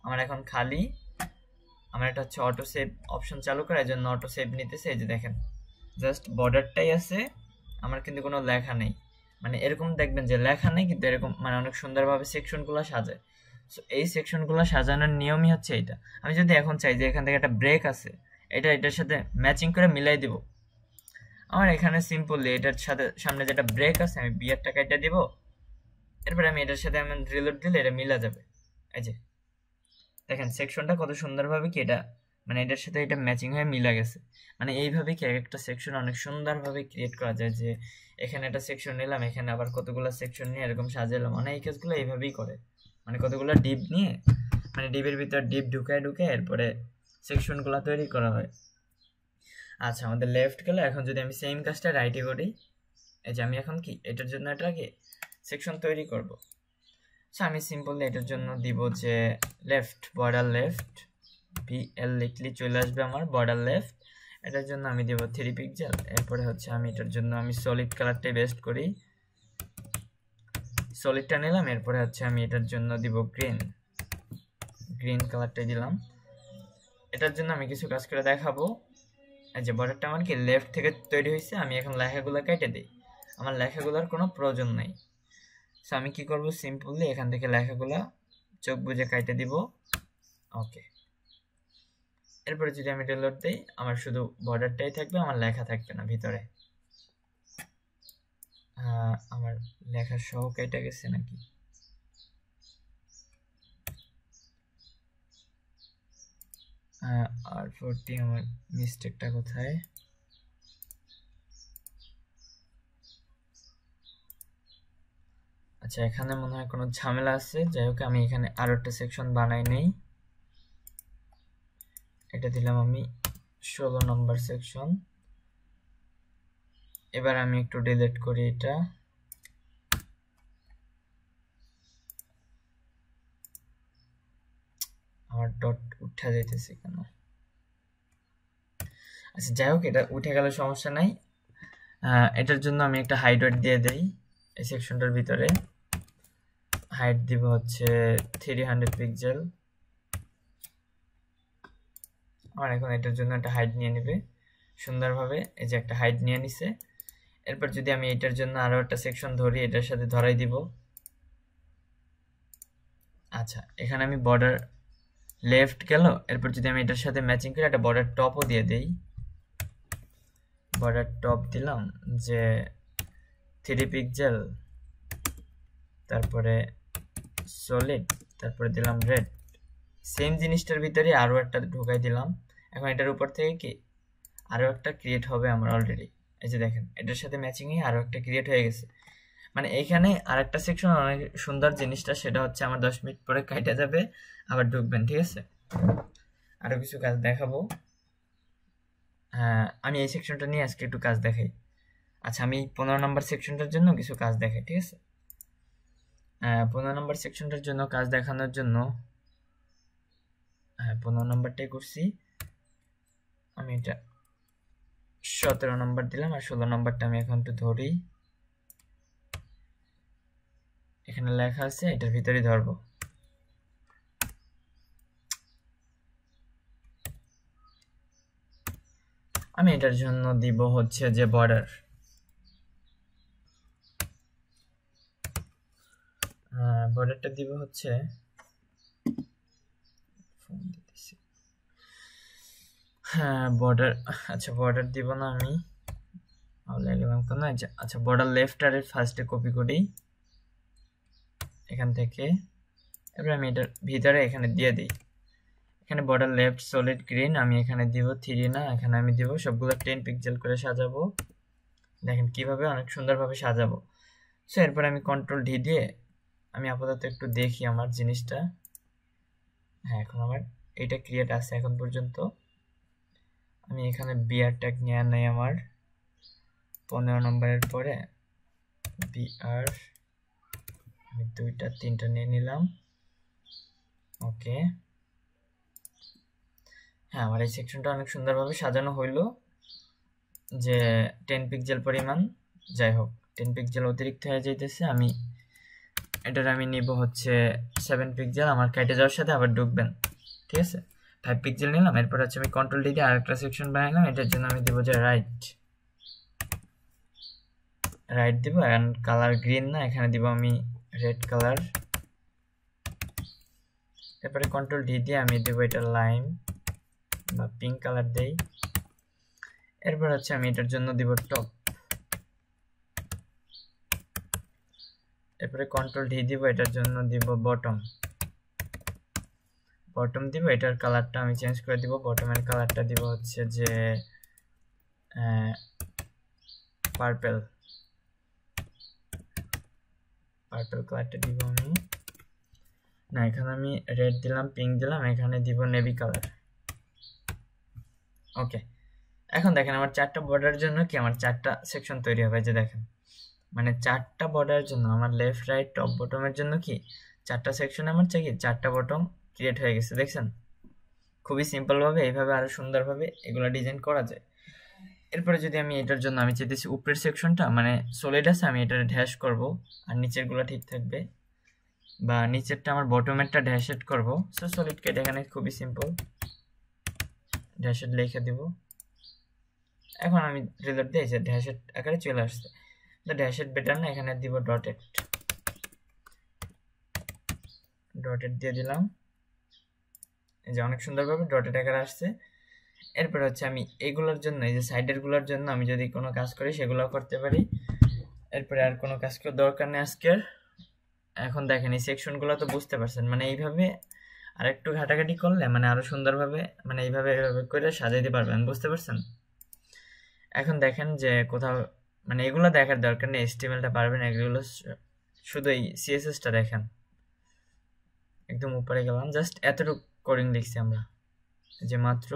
আমার এখন খালি আমার এটা হচ্ছে অটো সেভ অপশন চালু করা, এই জন্য অটো সেভ নিতেছে। এই যে দেখেন জাস্ট বর্ডারটাই আছে, আমার কিন্তু কোনো লেখা নেই। মানে এরকম দেখবেন যে লেখা নেই কিন্তু এরকম মানে অনেক সুন্দরভাবে সেকশনগুলো সাজায়। সো এই সেকশনগুলো সাজানোর নিয়মই হচ্ছে এইটা। আমি যদি এখন চাই যে এখান থেকে একটা ব্রেক আছে, এটা এটার সাথে ম্যাচিং করে মিলাই দিব, আমার এখানে সিম্পলি এটার সাথে সামনে যেটা ব্রেক আছে আমি বিয়ারটা কাইটা দিব, এরপরে আমি এটার সাথে আমি রিলোড দিলে এটা মিলা যাবে। এই যে দেখেন সেকশনটা কত সুন্দরভাবে কি এটা মানে এটার সাথে এটা ম্যাচিং হয়ে মিলা গেছে। মানে এইভাবে কি একটা সেকশন অনেক সুন্দরভাবে ক্রিয়েট করা যায়, যে এখানে একটা সেকশন নিলাম, এখানে আবার কতগুলো সেকশন নিয়ে এরকম সাজালাম। মানে এই কাজগুলো এইভাবেই করে, মানে কতগুলো ডিপ নিয়ে মানে ডিপের ভিতর ডিপ ঢুকায় এরপরে সেকশনগুলো তৈরি করা হয়। আচ্ছা আমাদের লেফট গেলে এখন যদি আমি সেম কাজটা রাইটে করি, এই যে আমি এখন কি এটার জন্য এটাকে সেকশন তৈরি করব। সো আমি সিম্পলি এটার জন্য দিব যে লেফট বর্ডার লেফট PL লিখলে চলে আসবে আমার বর্ডার লেফট। এটার জন্য আমি দেব 3 পিক্সেল। এরপরে হচ্ছে আমি এটার জন্য আমি সলিড কালারটাই বেস্ট করি, সলিডটা নিলাম। এরপরে হচ্ছে আমি এটার জন্য দিব গ্রিন কালারটাই দিলাম। এটার জন্য আমি কিছু কাজ করে দেখাবো। এই যে বর্ডারটা আমার কি লেফট থেকে তৈরি হয়েছে, আমি এখন লেখাগুলো কেটে দিই, আমার লেখাগুলোর কোনো প্রয়োজন নাই। সো আমি কি করব, সিম্পলি এখান থেকে লেখাগুলো চোখ বুজে কেটে দিব। ওকে, এরপরে যদি আমি রিলোড দেই আমার শুধু বর্ডারটাই থাকবে, আমার লেখা থাকবে না ভিতরে। আমার লেখা সহ কেটে গেছে নাকি, R40 আমার মিস্টেকটা কোথায়? আচ্ছা এখানে মনে হয় কোনো ঝামেলা আছে, যাই হোক আমি এখানে আরো একটা সেকশন বানাই নেই। এটা দিলাম আমি 16 নম্বর সেকশন। এবার আমি একটু ডিলিট করি এটা। আমার ডট উঠে যাইতেছে কেন? আচ্ছা যাই হোক এটা উঠে গেলে সমস্যা নাই। এটার জন্য আমি একটা হাইট ওয়েট দিয়ে দেই এই সেকশনটার ভিতরে। হাইট দিব হচ্ছে 300 পিক্সেল। আমার এখন এটার জন্য একটা হাইট নিয়ে নেবে সুন্দরভাবে। এই যে একটা হাইট নিয়ে নিছে। এরপর যদি আমি এটার জন্য আরো একটা সেকশন ধরি, এটার সাথে ধরাই দিব। আচ্ছা এখানে আমি বর্ডার লেফট গেল, এরপর যদি আমি এটার সাথে ম্যাচিং করে একটা বর্ডার টপও দিয়ে দেই, বর্ডার টপ দিলাম যে 3 পিক্সেল, তারপরে সলিড, তারপরে দিলাম রেড। সেম জিনিসটার ভিতরে আরো একটা ঢুকাই দিলাম। এখন এটার উপর থেকে কি আরো একটা ক্রিয়েট হবে আমার অলরেডি। এই যে দেখেন এটার সাথে ম্যাচিং এ আরো একটা ক্রিয়েট হয়ে গেছে। মানে এইখানে আরেকটা সেকশন অনেক সুন্দর জিনিসটা, সেটা হচ্ছে আমার 10 মিনিট পরে কাটা যাবে, আবার ঢুকবেন, ঠিক আছে? আরো কিছু কাজ দেখাবো। আমি এই সেকশনটা নিয়ে আজকে একটু কাজ দেখাই। আচ্ছা আমি 15 নম্বর সেকশনটার জন্য কিছু কাজ দেখাই, ঠিক আছে? 15 নম্বর সেকশনটার জন্য কাজ দেখানোর জন্য 15 নম্বরটাই করছি আমি। এটা 17 নম্বর দিলাম, আর 16 নম্বরটা আমি এখন একটু ধরি। এখানে লেখা আছে, এটার ভিতরে ধরবো। আমি এটার জন্য দিব হচ্ছে যে বর্ডার, বর্ডারটা দিব হচ্ছে বর্ডার। আচ্ছা বর্ডার দিব না আমি, আচ্ছা বর্ডার লেফট আর ফার্স্টে কপি করি। এখান থেকে। এবার আমি এটার ভিতরে এখানে দিয়ে দিই। এখানে বর্ডার লেফট সলিড গ্রিন, আমি এখানে দিব 3 না, এখানে আমি দিব সবগুলো 10 পিক্সেল করে সাজাবো। দেখেন কিভাবে অনেক সুন্দরভাবে সাজাবো। সো এরপর আমি কন্ট্রোল ডি দিয়ে আমি আপাতত একটু দেখি আমার জিনিসটা। হ্যাঁ, এখন আমার এটা ক্রিয়েট আছে এখন পর্যন্ত। আমি এখানে বিআর ট্যাগ নিয়ে নেই, আমার 15 নম্বরের পরে বিআর আমি 2টা 3টা নিয়ে নিলাম। ওকে, হ্যাঁ, আমার এই সেকশনটা অনেক সুন্দরভাবে সাজানো হইলো যে 10 পিক্সেল পরিমাণ। যাই হোক, 10 পিক্সেল অতিরিক্ত হয়ে যাইতেছে। আমি নিব হচ্ছে 7 পিক্সেল, আমার কেটে যাওয়ার সাথে আবার ঢুকবেন। ঠিক আছে, 5 পিক্সেল নিলাম। এরপর হচ্ছে আমি কন্ট্রোল ডি দিয়ে আরেকটা সেকশন বানাইলাম। এটার জন্য আমি দেবো যে রাইট দিব, অ্যান্ড কালার গ্রিন না, এখানে দিব আমি রেড কালার। এরপরে কন্ট্রোল ডি দিয়ে আমি দেবো এটা লাইম বা পিঙ্ক কালার দেই। এরপর হচ্ছে আমি এটার জন্য দিব টপ। এরপরে কন্ট্রোল ডি দিব, এটার জন্য দিব বটম দিব। এটার কালারটা আমি চেঞ্জ করে দিব। বটমের কালারটা দিব হচ্ছে যে পার্পল কালারটা দিব আমি। না, এখানে আমি রেড দিলাম, পিঙ্ক দিলাম, এখানে দিব নেভি কালার। ওকে, এখন দেখেন আমার 4টা বর্ডারের জন্য কি আমার 4টা সেকশন তৈরি হবে। যে দেখেন, মানে 4টা বর্ডারের জন্য আমার লেফট রাইট টপ বটমের জন্য কি 4টা সেকশন আমার চাই, 4টা বটম ক্রিয়েট হয়ে গেছে। দেখছেন, খুবই সিম্পল ভাবে এইভাবে আরো সুন্দরভাবে এগুলো ডিজাইন করা যায়। এরপরে যদি আমি এটার জন্য আমি চাইতেছি উপরের সেকশনটা মানে সলিড আছে, আমি এটা ড্যাশ করব, আর নিচের গুলো ঠিক থাকবে, বা নিচেরটা আমার বটমেরটা ড্যাশেড করব। সো সলিডকে এখানে খুবই সিম্পল ড্যাশেড লিখে দিব। এখন আমি রিলোড দিয়ে যে ড্যাশেড আকারে চলে আসছে। তো ড্যাশেড বেটার না, এখানে দিব ডটেড দিয়ে দিলাম। এই যে অনেক সুন্দরভাবে ডটেড আকারে আসছে। এরপর হচ্ছে আমি এইগুলোর জন্য, এই যে সাইডের গুলোর জন্য আমি যদি কোনো কাজ করি সেগুলো করতে পারি। এরপরে আর কোনো কাজ করার দরকার নেই আজকের। এখন দেখেন এই সেকশনগুলো তো বুঝতে পারছেন, মানে এইভাবে আর একটু ঘাটাঘাটি করলে মানে আরো সুন্দরভাবে মানে এইভাবে করে সাজাইতে পারবেন, বুঝতে পারছেন। এখন দেখেন যে কোথাও মানে এগুলো দেখার দরকার নেই, HTML-টা পারবেন, এগুলো শুধু এই CSS-টা দেখেন। একদম উপরে গেলাম, জাস্ট এতটুকু কোডিং লিখছি আমরা, যে মাত্র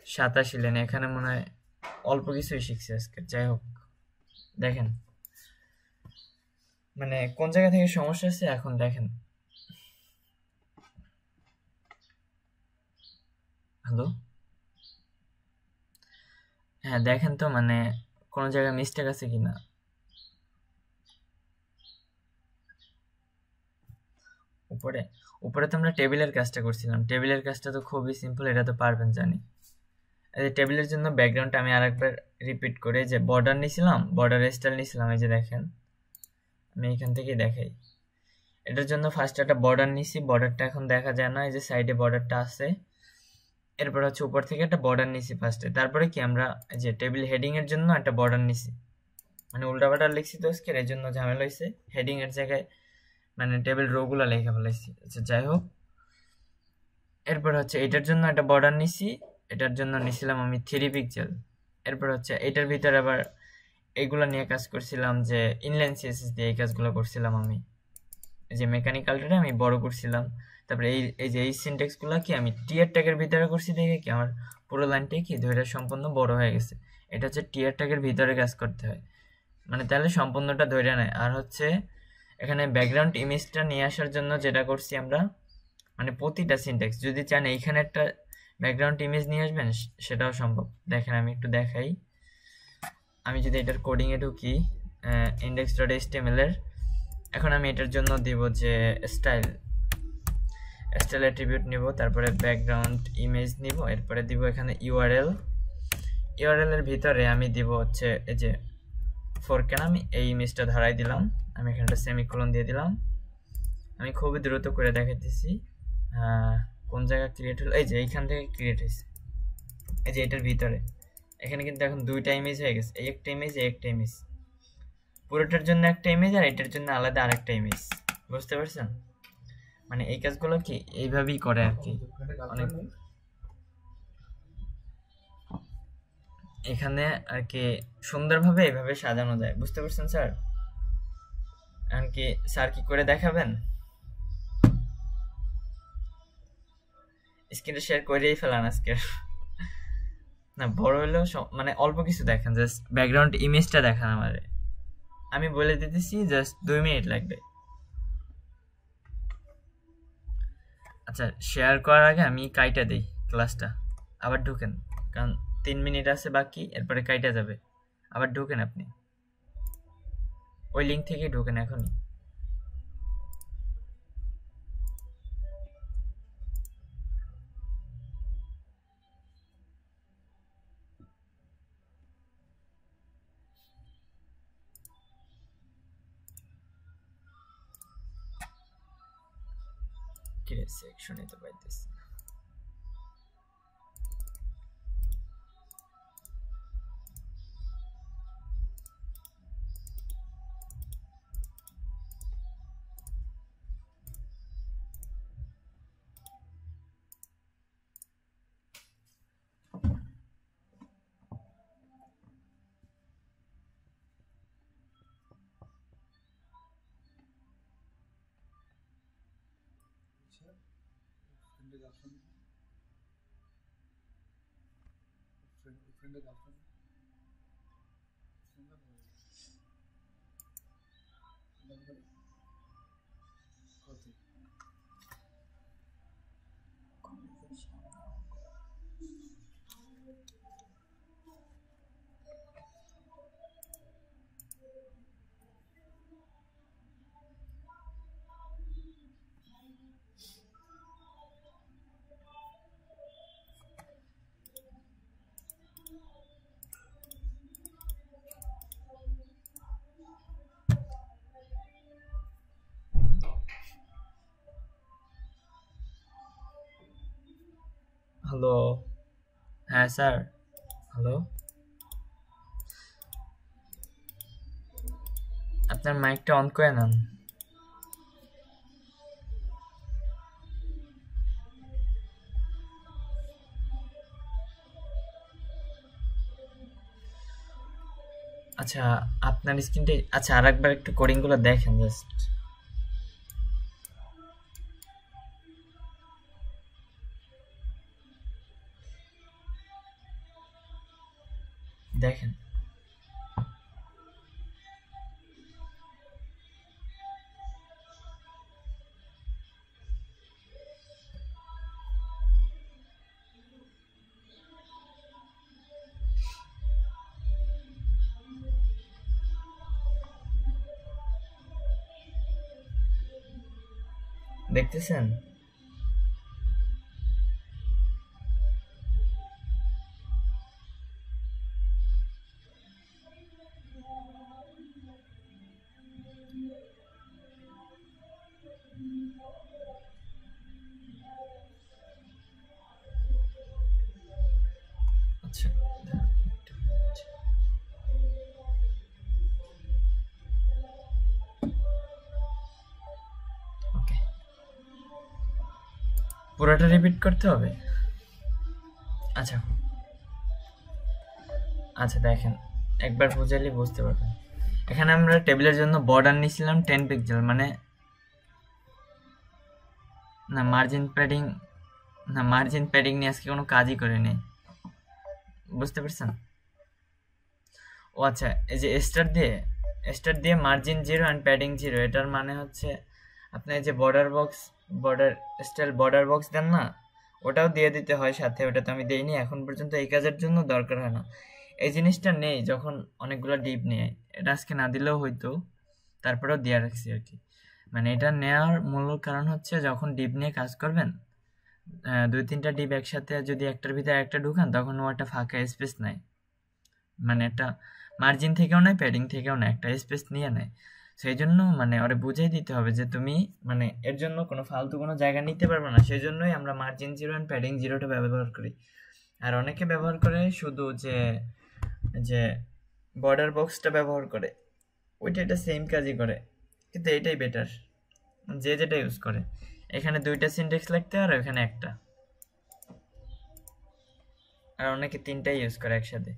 87 লাইন। এখানে মনে হয় অল্প কিছুই শিখছি আজকে। যাই হোক, দেখেন মানে কোন জায়গা থেকে সমস্যা আছে এখন দেখেন। হ্যালো, হ্যাঁ দেখেন তো মানে কোন জায়গায় মিস্টেক আছে কিনা। উপরে তো আমরা টেবিলের কাজটা করছিলাম। টেবিলের কাজটা তো খুবই সিম্পল, এটা তো পারবেন জানি। এই যে টেবিলের জন্য ব্যাকগ্রাউন্ডটা আমি আরেকবার রিপিট করে যে বর্ডার নিছিলাম, বর্ডার স্টাইল নিছিলাম। এই যে দেখেন, আমি এখান থেকে দেখাই। এটার জন্য ফার্স্ট একটা বর্ডার নিছি, বর্ডারটা এখন দেখা যায় না, এই যে সাইডে বর্ডারটা আছে। এরপর হচ্ছে উপর থেকে একটা বর্ডার নিছি ফার্স্টে। তারপরে কি আমরা যে টেবিল হেডিং এর জন্য একটা বর্ডার নিছি, মানে উল্টাপাল্টা লিখছি তো আজকের, এই জন্য ঝামেলা হয়েছে। হেডিং এর জায়গায় মানে টেবিল রো গুলা লেখা ফেলাইছি। আচ্ছা যাই হোক, এরপর হচ্ছে এটার জন্য একটা বর্ডার নিছি, এটার জন্য নিছিলাম আমি 3 পিক্সেল। এরপর হচ্ছে এটার ভিতরে আবার এগুলা নিয়ে কাজ করছিলাম, যে ইনলাইন সিএসএস দিয়ে এই কাজগুলো করছিলাম আমি। এই যে মেকানিক্যালটা আমি বড় করছিলাম। তারপরে এই যে এই সিনট্যাক্স গুলা কি আমি টিয়ার ট্যাগের ভিতরে করছি, দেখে কি আমার পুরো লাইনটাই কি ধরে সম্পূর্ণ বড় হয়ে গেছে। এটা হচ্ছে টিয়ার ট্যাগের ভিতরে কাজ করতে হয়, মানে তাহলে সম্পূর্ণটা ধরে নেয়। আর হচ্ছে এখানে ব্যাকগ্রাউন্ড ইমেজটা নিয়ে আসার জন্য যেটা করছি আমরা, মানে প্রতিটা সিনট্যাক্স যদি চান এইখানে একটা ব্যাকগ্রাউন্ড ইমেজ নিয়ে আসবেন সেটাও সম্ভব। দেখেন আমি একটু দেখাই। আমি যদি এটার কোডিং এ ঢুকি index.html এর, এখন আমি এটার জন্য দিব যে স্টাইল অ্যাট্রিবিউট নিব, তারপরে ব্যাকগ্রাউন্ড ইমেজ নিব, এরপরে দিব এখানে ইউআরএল এর ভিতরে আমি দিব হচ্ছে এই যে ফরকেন, আমি এই ইমেজটা ধরাই দিলাম। আমি এখানে একটা সেমিকোলন দিয়ে দিলাম। আমি খুবই দ্রুত করে দেখাইতেছি কোন জায়গা ক্রিয়েট হলো। এই যে এইখান থেকে ক্রিয়েট হয়েছে, এই যে এটার ভিতরে। এখানে কিন্তু এখন 2টা ইমেজ হয়ে গেছে, এই একটা ইমেজ, এই একটা ইমেজ, পুরোটার জন্য একটা ইমেজ আর এটার জন্য আলাদা আরেকটা ইমেজ। বুঝতে পারছেন? মানে এই কাজগুলো কি এইভাবেই করে আর কি। অনেক এখানে আর কি সুন্দরভাবে এইভাবে সাজানো যায়, বুঝতে পারছেন স্যার? আর কি স্যার কি করে দেখাবেন? স্ক্রিনটা শেয়ার করেই ফেলান আজকে। না বড় হলেও মানে অল্প কিছু দেখান, জাস্ট ব্যাকগ্রাউন্ড ইমেজটা দেখান আমারে। আমি বলে দিতেছি, জাস্ট 2 মিনিট লাগবে। আচ্ছা, শেয়ার করার আগে আমি কাইটা দেই ক্লাসটা, আবার ঢুকেন, কারণ 3 মিনিট আছে বাকি, এরপরে কাইটা যাবে। আবার ঢুকেন আপনি, ওই লিঙ্ক থেকেই ঢুকেন এখনই। কিরে সেকশনে তো পাইতেছি না। হ্যালো, হ্যাঁ স্যার, হ্যালো। আপনার মাইকটা অন করে নেন। আচ্ছা, আপনার স্ক্রিনটা, আচ্ছা আর একবার একটু কোডিংগুলো দেখেন, জাস্ট দেখেন। দেখতেছেন? আচ্ছা, ওকে, পুরোটা রিপিট করতে হবে? আচ্ছা আচ্ছা, দেখেন একবার বুঝাইলে বুঝতে পারবেন। এখানে আমরা টেবিলের জন্য বর্ডার নিয়েছিলাম 10 পিক্সেল, মানে না মার্জিন প্যাডিং, না মার্জিন প্যাডিং নিয়ে আজকে কোনো কাজই করিনি, বুঝতে পারছেন? ও আচ্ছা, এই যে স্টার দিয়ে মার্জিন 0 অ্যান্ড প্যাডিং 0, এটার মানে হচ্ছে আপনি এই যে বর্ডার স্টাইল বর্ডার বক্স দেন না, ওটাও দিয়ে দিতে হয় সাথে। ওটা তো আমি দেইনি এখন পর্যন্ত, এই কাজের জন্য দরকার হয় না। এই জিনিসটা নেই যখন অনেকগুলো ডিপ নেয়, এটা আজকে না দিলেও হয়তো, তারপরেও দিয়ে রাখছি আর কি। মানে এটা নেওয়ার মূল কারণ হচ্ছে যখন ডিপ নিয়ে কাজ করবেন, 2-3টা ডিপ একসাথে যদি একটার ভিতরে একটা ঢুকান, তখন ও একটা ফাঁকা স্পেস নেয়, মানে একটা মার্জিন থেকেও নেয়, প্যাডিং থেকেও নেয়, একটা স্পেস নিয়ে নেয়। সেই জন্য মানে ওরে বুঝিয়ে দিতে হবে যে তুমি মানে এর জন্য কোনো ফালতু কোনো জায়গা নিতে পারবে না। সেই জন্যই আমরা মার্জিন 0 অ্যান্ড প্যাডিং 0টা ব্যবহার করি। আর অনেকে ব্যবহার করে শুধু যে যে বর্ডার বক্সটা ব্যবহার করে, ওইটা এটা সেম কাজই করে, কিন্তু এটাই বেটার। যে যেটা ইউজ করে। এখানে 2টা সিনট্যাক্স লিখতে আর এখানে একটা, আর অনেকে 3টাই ইউজ করে একসাথে।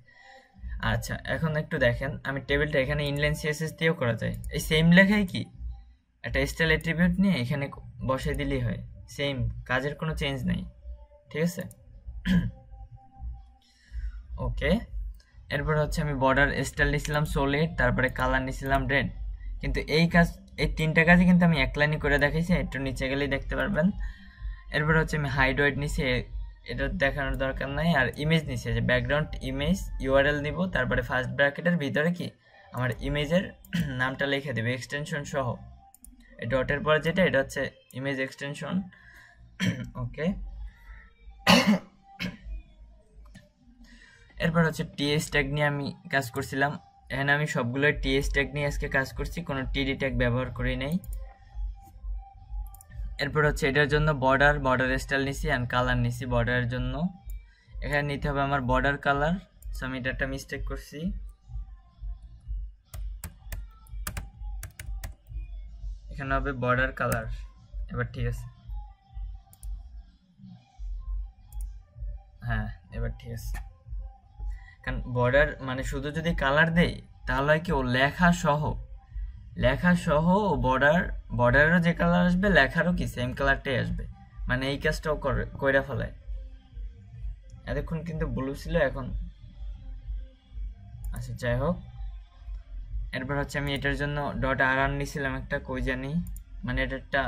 আচ্ছা এখন একটু দেখেন, আমি টেবিলটা এখানে ইনলাইন সিএসএস দিয়েও করা যায়। এই সেম লেখাই কি একটা স্টাইল অ্যাট্রিবিউট নিয়ে এখানে বসাই দিলেই হয়, সেম, কাজের কোনো চেঞ্জ নাই। ঠিক আছে, ওকে। এরপর হচ্ছে আমি বর্ডার স্টাইল নিয়েছিলাম সলিড, তারপরে কালার নিয়েছিলাম রেড। কিন্তু এই 3টা কাজই কিন্তু আমি এক লাইনে করে দেখাইছি, একটু নিচে গেলেই দেখতে পারবেন। এরপর হচ্ছে আমি হাইড ওয়েট নিছি, এটা দেখানোর দরকার নাই। আর ইমেজ নিছি, যে ব্যাকগ্রাউন্ড ইমেজ ইউআরএল নিব, তারপরে ফার্স্ট ব্র্যাকেটের ভিতরে কি আমার ইমেজের নামটা লিখে দেবে এক্সটেনশন সহ। এই ডটের পর যেটা, এটা হচ্ছে ইমেজ এক্সটেনশন। ওকে, এরপর হচ্ছে টিএস ট্যাগ নিয়ে আমি কাজ করছিলাম। এখানে আমি সবগুলো টিএস ট্যাগ নিয়ে আজকে কাজ করছি, কোনো টিডি ট্যাগ ব্যবহার করি নাই। এরপর হচ্ছে এটার জন্য বর্ডার স্টাইল নিছি অ্যান্ড কালার নিছি বর্ডারের জন্য। এখানে নিতে হবে আমার বর্ডার কালার, সো আমি এটা একটা মিস্টেক করছি। এখানে হবে বর্ডার কালার, এবার ঠিক আছে, হ্যাঁ এবার ঠিক আছে। কারণ বর্ডার মানে শুধু যদি কালার দেই তাহলে হয় কি ও লেখা সহ বর্ডারেরও যে কালার আসবে লেখারও কি সেম কালারটাই আসবে, মানে এই কাজটাও কইরা ফেলায়। এতক্ষণ কিন্তু ব্লু ছিল, এখন আচ্ছা যাই হোক। এরপর হচ্ছে আমি এটার জন্য ডট আর নিছিলাম একটা, কই জানি, মানে এটা একটা,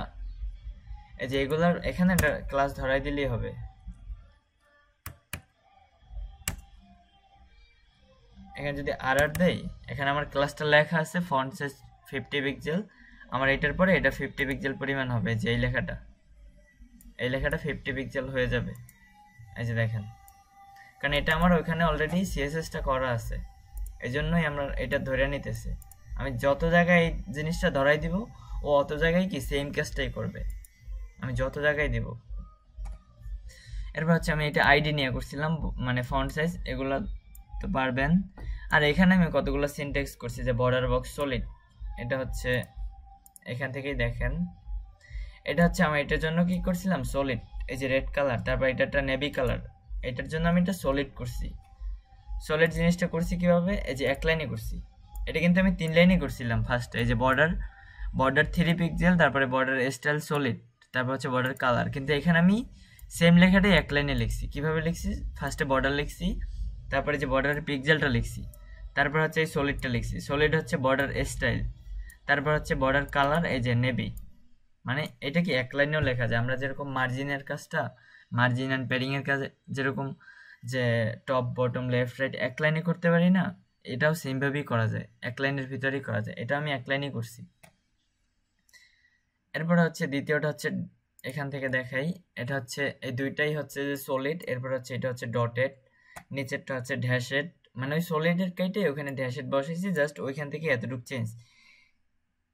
এই যে এগুলার এখানে একটা ক্লাস ধরাই দিলেই হবে। এখানে যদি আর দেই, এখানে আমার ক্লাসটা লেখা আছে ফন্ট সাইজ 50 পিক্সেল, আমার এটার পরে এটা 50 পিক্সেল পরিমাণ হবে, যে এই লেখাটা 50 পিক্সেল হয়ে যাবে। এই যে দেখেন, কারণ এটা আমার ওইখানে অলরেডি সিএসএসটা করা আছে, এই জন্যই আমরা এটা ধরে নিতেছে। আমি যত জায়গায় এই জিনিসটা ধরাই দিব, ও অত জায়গায় কি সেম কাজটাই করবে, আমি যত জায়গায় দিব। এরপর হচ্ছে আমি এটা আইডি নিয়ে করছিলাম, মানে ফন্ট সাইজ এগুলো তো পারবেন। আর এখানে আমি কতগুলো সিনট্যাক্স করছি, যে বর্ডার বক্স সলিড, এটা হচ্ছে এখান থেকেই দেখেন। এটা হচ্ছে আমি এটার জন্য কি করছিলাম সলিড, এই যে রেড কালার, তারপর এটা একটা নেভি কালার, এটার জন্য আমি এটা সলিড করছি। সলিড জিনিসটা করছি কিভাবে, এই যে এক লাইনে করছি, এটা কিন্তু আমি 3 লাইনে করছিলাম ফার্স্ট। এই যে বর্ডার 3 পিক্সেল, তারপরে বর্ডার স্টাইল সলিড, তারপর হচ্ছে বর্ডার কালার, কিন্তু এখানে আমি সেম লেখাটাই এক লাইনে লিখছি। কিভাবে লিখছি, ফার্স্টে বর্ডার লিখছি, তারপরে যে বর্ডারের পিক্সেলটা লিখছি, তারপর হচ্ছে এই সলিডটা লিখছি, সলিড হচ্ছে বর্ডার স্টাইল, তারপর হচ্ছে বর্ডার কালার, এই যে নেভি। মানে এটা কি এক লাইনেও লেখা যায়, আমরা যেরকম মার্জিনের কাজটা, মার্জিন অ্যান্ড প্যাডিং এর কাজে যেরকম যে টপ বটম লেফট রাইট এক লাইনে করতে পারি না, এটাও সেম ভাবেই করা যায়, এক লাইনের ভিতরেই করা যায়। এটা আমি এক লাইনেই করছি। এরপর হচ্ছে দ্বিতীয়টা হচ্ছে এখান থেকে দেখাই, এটা হচ্ছে এই দুইটাই হচ্ছে যে সলিড, এরপর হচ্ছে এটা হচ্ছে ডটেড, নিচেরটা হচ্ছে ড্যাশেড, মানে ওই সলিডের কেটে ওখানে ড্যাশেড বসাইছি, জাস্ট ওইখান থেকে এতটুকু চেঞ্জ।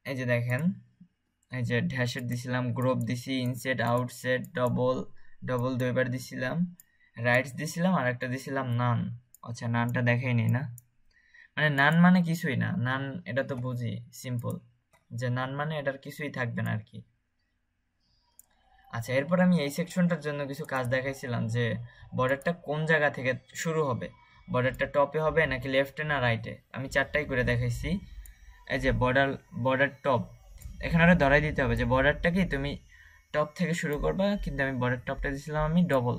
এই যে দেখেন, এই যে ড্যাশেড দিছিলাম, গ্রুপ দিছি, ইনসেট আউটসেট, ডবল 2বার দিছিলাম, রাইটস দিছিলাম, আর একটা দিছিলাম নান। আচ্ছা নানটা দেখাইনি না, মানে নান মানে কিছুই না, নান এটা তো বুঝি সিম্পল, যে নান মানে এটার কিছুই থাকবে না আর কি। আচ্ছা এরপর আমি এই সেকশনটার জন্য কিছু কাজ দেখাইছিলাম, যে বর্ডারটা কোন জায়গা থেকে শুরু হবে, বর্ডারটা টপে হবে নাকি লেফটে না রাইটে, আমি 4টাই করে দেখাইছি। এই যে বর্ডার টপ, এখানে আরো ধরাই দিতে হবে যে বর্ডারটা কি তুমি টপ থেকে শুরু করবা, কিন্তু আমি বর্ডার টপটা দিয়েছিলাম আমি ডবল।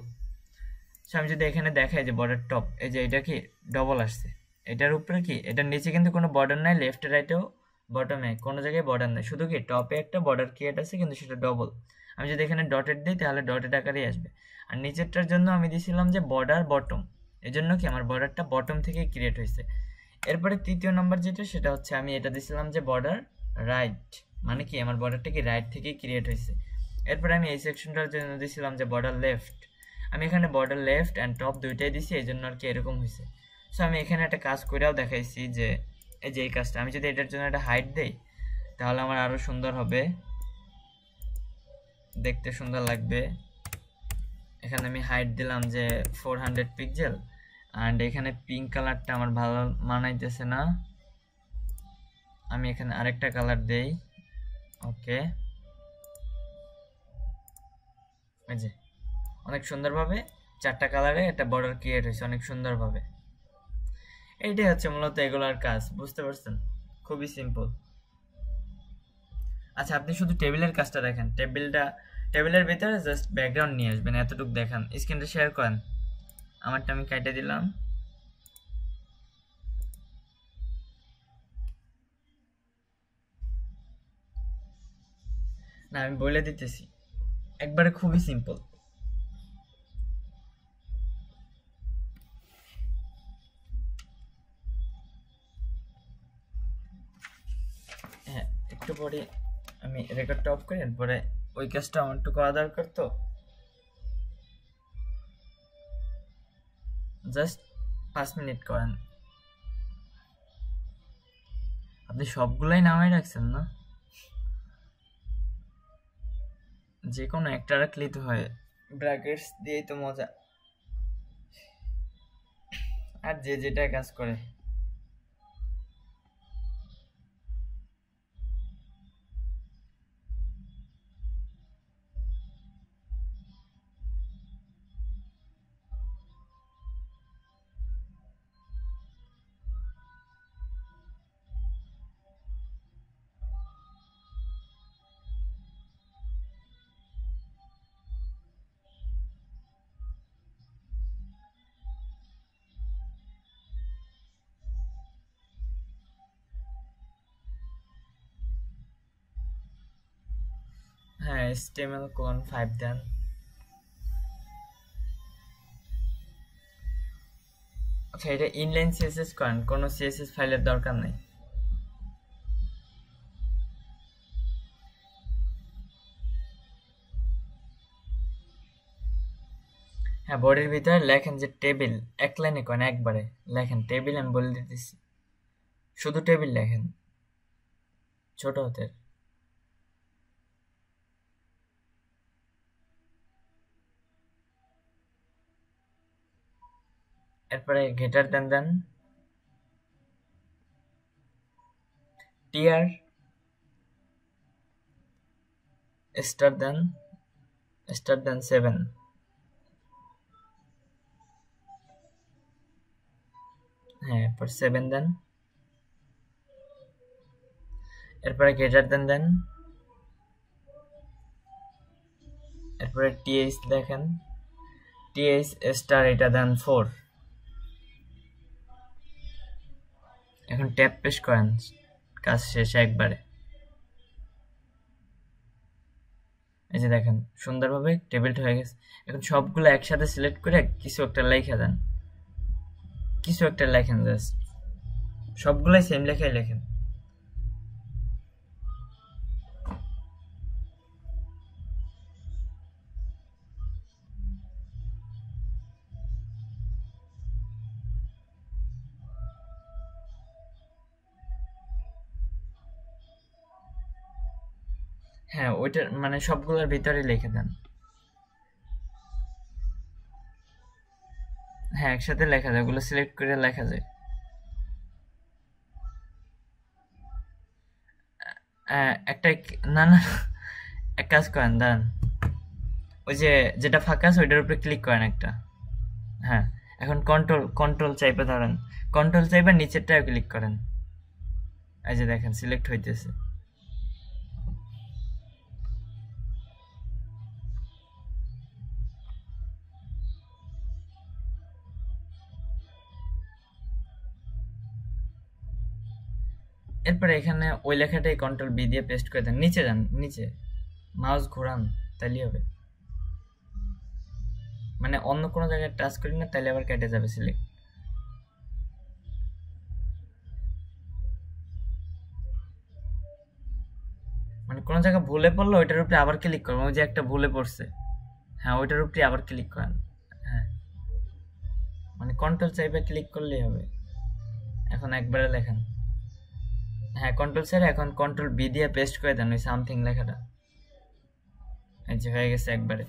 সো আমি যদি এখানে দেখাই যে বর্ডার টপ, এই যে এটা কি ডবল আসছে, এটার উপরে কি এটার নিচে কিন্তু কোনো বর্ডার নাই, লেফট রাইটেও বটমে কোনো জায়গায় বর্ডার নাই, শুধু কি টপে একটা বর্ডার ক্রিয়েট আছে, কিন্তু সেটা ডবল। আমি যদি এখানে ডটেড দিই তাহলে ডটেড আকারেই আসবে। আর নিচেরটার জন্য আমি দিয়েছিলাম যে বর্ডার বটম, এই জন্য কি আমার বর্ডারটা বটম থেকে ক্রিয়েট হয়েছে। এরপরে তৃতীয় নম্বর যেটা, সেটা হচ্ছে আমি এটা দিয়েছিলাম যে বর্ডার রাইট, মানে কি আমার বর্ডারটা কি রাইট থেকে ক্রিয়েট হয়েছে। এরপরে আমি এই সেকশনটার জন্য দিয়েছিলাম যে বর্ডার লেফট, আমি এখানে বর্ডার লেফট অ্যান্ড টপ দুইটাই দিছি, এই জন্য আর কি এরকম হয়েছে। সো আমি এখানে একটা কাজ করেও দেখাইছি, যে এই যে এই কাজটা আমি যদি এটার জন্য একটা হাইট দেই তাহলে আমার আরো সুন্দর হবে, দেখতে সুন্দর লাগবে। এখানে আমি হাইট দিলাম যে 400 পিক্সেল, অ্যান্ড এখানে পিঙ্ক কালারটা আমার ভালো মানাইতেছে না, আমি এখানে আরেকটা কালার দেই। ওকে, এই যে অনেক সুন্দরভাবে 4টা কালারে একটা বর্ডার ক্রিয়েট হয়েছে অনেক সুন্দরভাবে। এইটাই হচ্ছে মূলত এগুলার কাজ, বুঝতে পারছেন? খুবই সিম্পল। আচ্ছা, আপনি শুধু টেবিলের কাজটা দেখেন। টেবিলের ভিতরে জাস্ট ব্যাকগ্রাউন্ড নিয়ে আসবেন, এতটুকু দেখান। স্ক্রিনটা শেয়ার করেন। আমারটা আমি কেটে দিলাম। না, আমি বলে দিতেছি, একবারে খুবই সিম্পল। হ্যাঁ, একটু পরে আমি রেকর্ডটা অফ করি, এরপরে ওই কাজটা আমার একটু করা দরকার, তো জাস্ট 5 মিনিট করেন। আপনি সবগুলাই নামাই রাখছেন না? যে কোনো একটা রাখলেই তো হয়, ব্র্যাকেটস দিয়েই তো মজা। আর যে যেটা কাজ করে। হ্যাঁ, HTML:5 দেন। আচ্ছা, এটা ইনলাইন সিএসএস করেন, কোনো সিএসএস ফাইলের দরকার নেই। হ্যাঁ, বডির ভিতরে লেখেন যে টেবিল, এক লাইনে করেন, একবারে লেখেন টেবিল। আমি বলে দিতেছি, শুধু টেবিল লেখেন, ছোট হাতের। এরপরে গেটার দেন টিআর স্টার দেন 7। হ্যাঁ, এরপর 7 দেন। এরপরে গেটার দেন। এরপরে টিএইচ দেখেন, টিএইচ স্টার এটা দেন 4। এখন ট্যাপ পেশ করেন, কাজ শেষ একবারে। এই যে দেখেন সুন্দরভাবে টেবিলটা হয়ে গেছে। এখন সবগুলো একসাথে সিলেক্ট করে কিছু একটা লেখা দেন, কিছু একটা লেখেন, জাস্ট সবগুলাই সেম লেখাই লেখেন। হ্যাঁ, ওইটার মানে সবগুলোর ভিতরে লিখে দেন। হ্যাঁ, একসাথে লেখা যায়, ওগুলো সিলেক্ট করে লেখা যায়। একটা না না, এক কাজ করেন, দাঁড়ান, ওই যে যেটা ফাঁকা আছে ওইটার উপরে ক্লিক করেন একটা। হ্যাঁ, এখন কন্ট্রোল চাইপে ধরেন, কন্ট্রোল চাইপে নিচেরটাও ক্লিক করেন। এই যে দেখেন সিলেক্ট হইতেছে। এরপরে এখানে ওই লেখাটাই কন্ট্রোল বি দিয়ে পেস্ট করে দেন, নিচে যান, নিচে মাউস ঘোরান, তাইলেই হবে। মানে অন্য কোনো জায়গায় টাচ করি না, তাইলে আবার কেটে যাবে সিলেক্ট। মানে কোনো জায়গায় ভুলে পড়লে ওইটার উপরে আবার ক্লিক করবেন, ওই যে একটা ভুলে পড়ছে, হ্যাঁ ওইটার উপরে আবার ক্লিক করেন। হ্যাঁ, মানে কন্ট্রোল চাইবে ক্লিক করলেই হবে। এখন একবারে লেখেন। হ্যাঁ, কন্ট্রোল ছেড়ে এখন কন্ট্রোল বি দিয়ে পেস্ট করে দেন ওই সামথিং লেখাটা। এই যে হয়ে গেছে একবারে।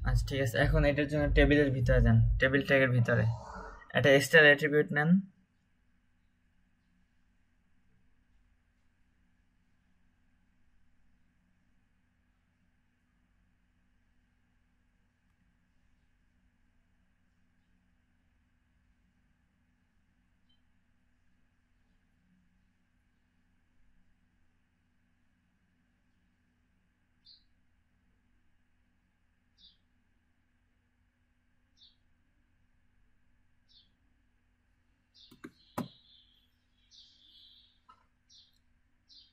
আচ্ছা ঠিক আছে, এখন এটার জন্য টেবিলের ভিতরে যান, টেবিল ট্যাগের ভিতরে একটা এক্সট্রা অ্যাট্রিবিউট নেন।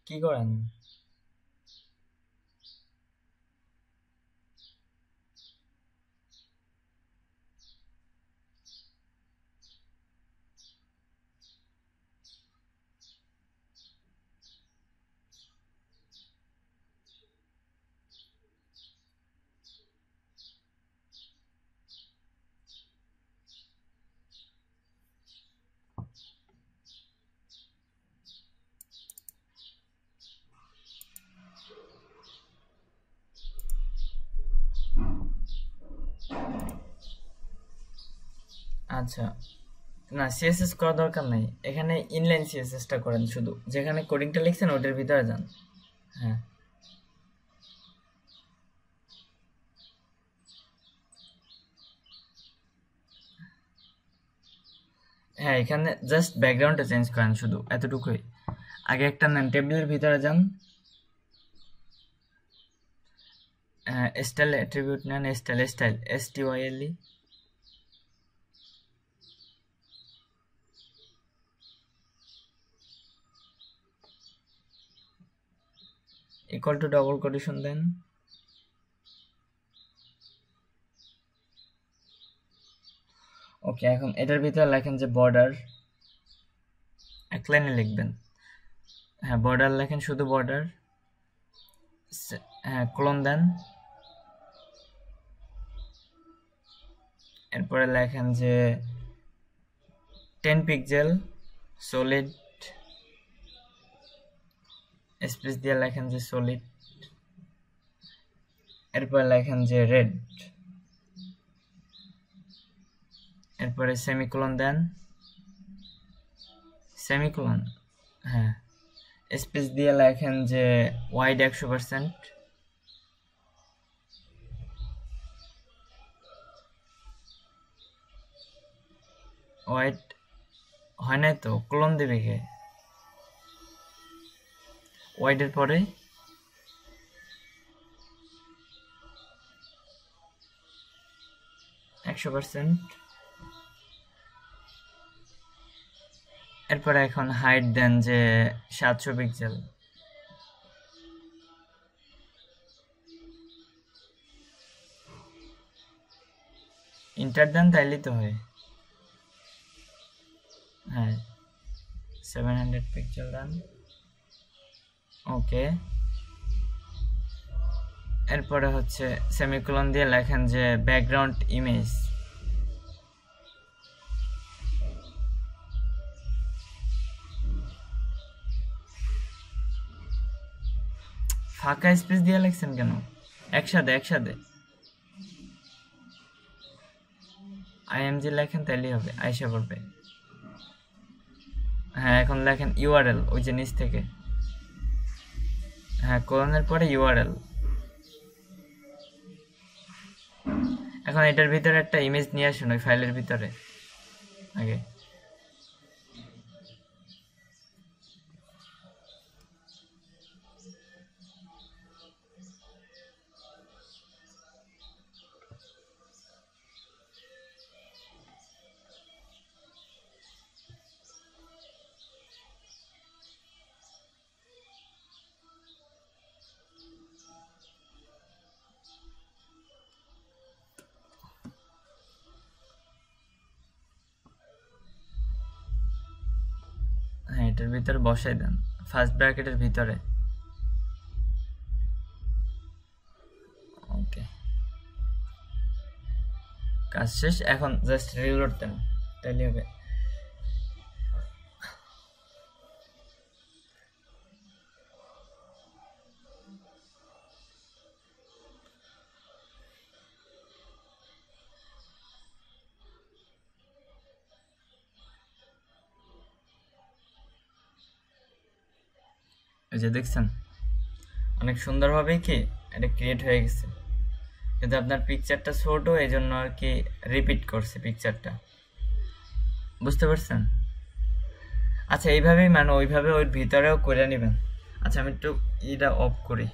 কি করেন? আচ্ছা, না সিএসএস করা দরকার নাই, এখানে ইনলাইন সিএসএসটা করেন, শুধু যেখানে কোডিংটা লিখছেন ওটার ভিতরে যান। হ্যাঁ হ্যাঁ, এখানে জাস্ট ব্যাকগ্রাউন্ডটা চেঞ্জ করেন, শুধু এতটুকুই। আগে একটা নেন, টেবিলের ভিতরে যান, স্টাইল অ্যাট্রিবিউট নেন, style style STYLE, equal to double quotation দেন। ওকে, এখন এটার ভিতরে লেখেন যে বর্ডার, এক লাইনে লিখবেন। হ্যাঁ বর্ডার লেখেন, শুধু বর্ডার। হ্যাঁ ক্লোন দেন, এরপরে লেখেন যে 10 পিক্সেল সলিড, স্পেস দিয়ে লেখেন যে সলিড, এরপরে লেখেন যে রেড, এরপরে সেমিকোলন দেন, সেমিকোলন, হ্যাঁ স্পেস দিয়ে লেখেন যে ওয়াইড 100%, ওয়াইড হয় নাই তো, ক্লোন দেবে কে? ওয়াইডের পরে 100%, এরপরে এখন হাইট দেন যে 700 পিক্সেল, ইন্টার দেন, তাইলেই তো হয়। হ্যাঁ 700 পিক্সেল দেন, ওকে। এরপরে হচ্ছে সেমিকোলন দিয়ে লেখেন যে ব্যাকগ্রাউন্ড ইমেজ, ফাঁকা স্পেস দিয়ে লিখছেন কেন? একসাথে একসাথে IMG লেখেন, তাইলেই হবে, আইসা পড়বে। হ্যাঁ এখন লেখেন ইউআরএল, ওই যে নিচ থেকে, হ্যাঁ কোলনের পরে ইউআরএল। এখন এটার ভিতরে একটা ইমেজ নিয়ে আসুন ওই ফাইলের ভিতরে আগে। হ্যাঁ এটার ভিতরে বসাই দেন, ফার্স্ট ব্র্যাকেটের ভিতরে, ওকে। কাজ শেষ, এখন জাস্ট রিলোড দেন, তাইলে হবে। এই যে দেখছেন অনেক সুন্দরভাবেই কি এটা ক্রিয়েট হয়ে গেছে, কিন্তু আপনার পিকচারটা ছোট, এই জন্য আর কি রিপিট করছে পিকচারটা, বুঝতে পারছেন? আচ্ছা এইভাবেই মানে ওইভাবে ওই ভিতরেও করে নেবেন। আচ্ছা আমি একটু এটা অফ করি।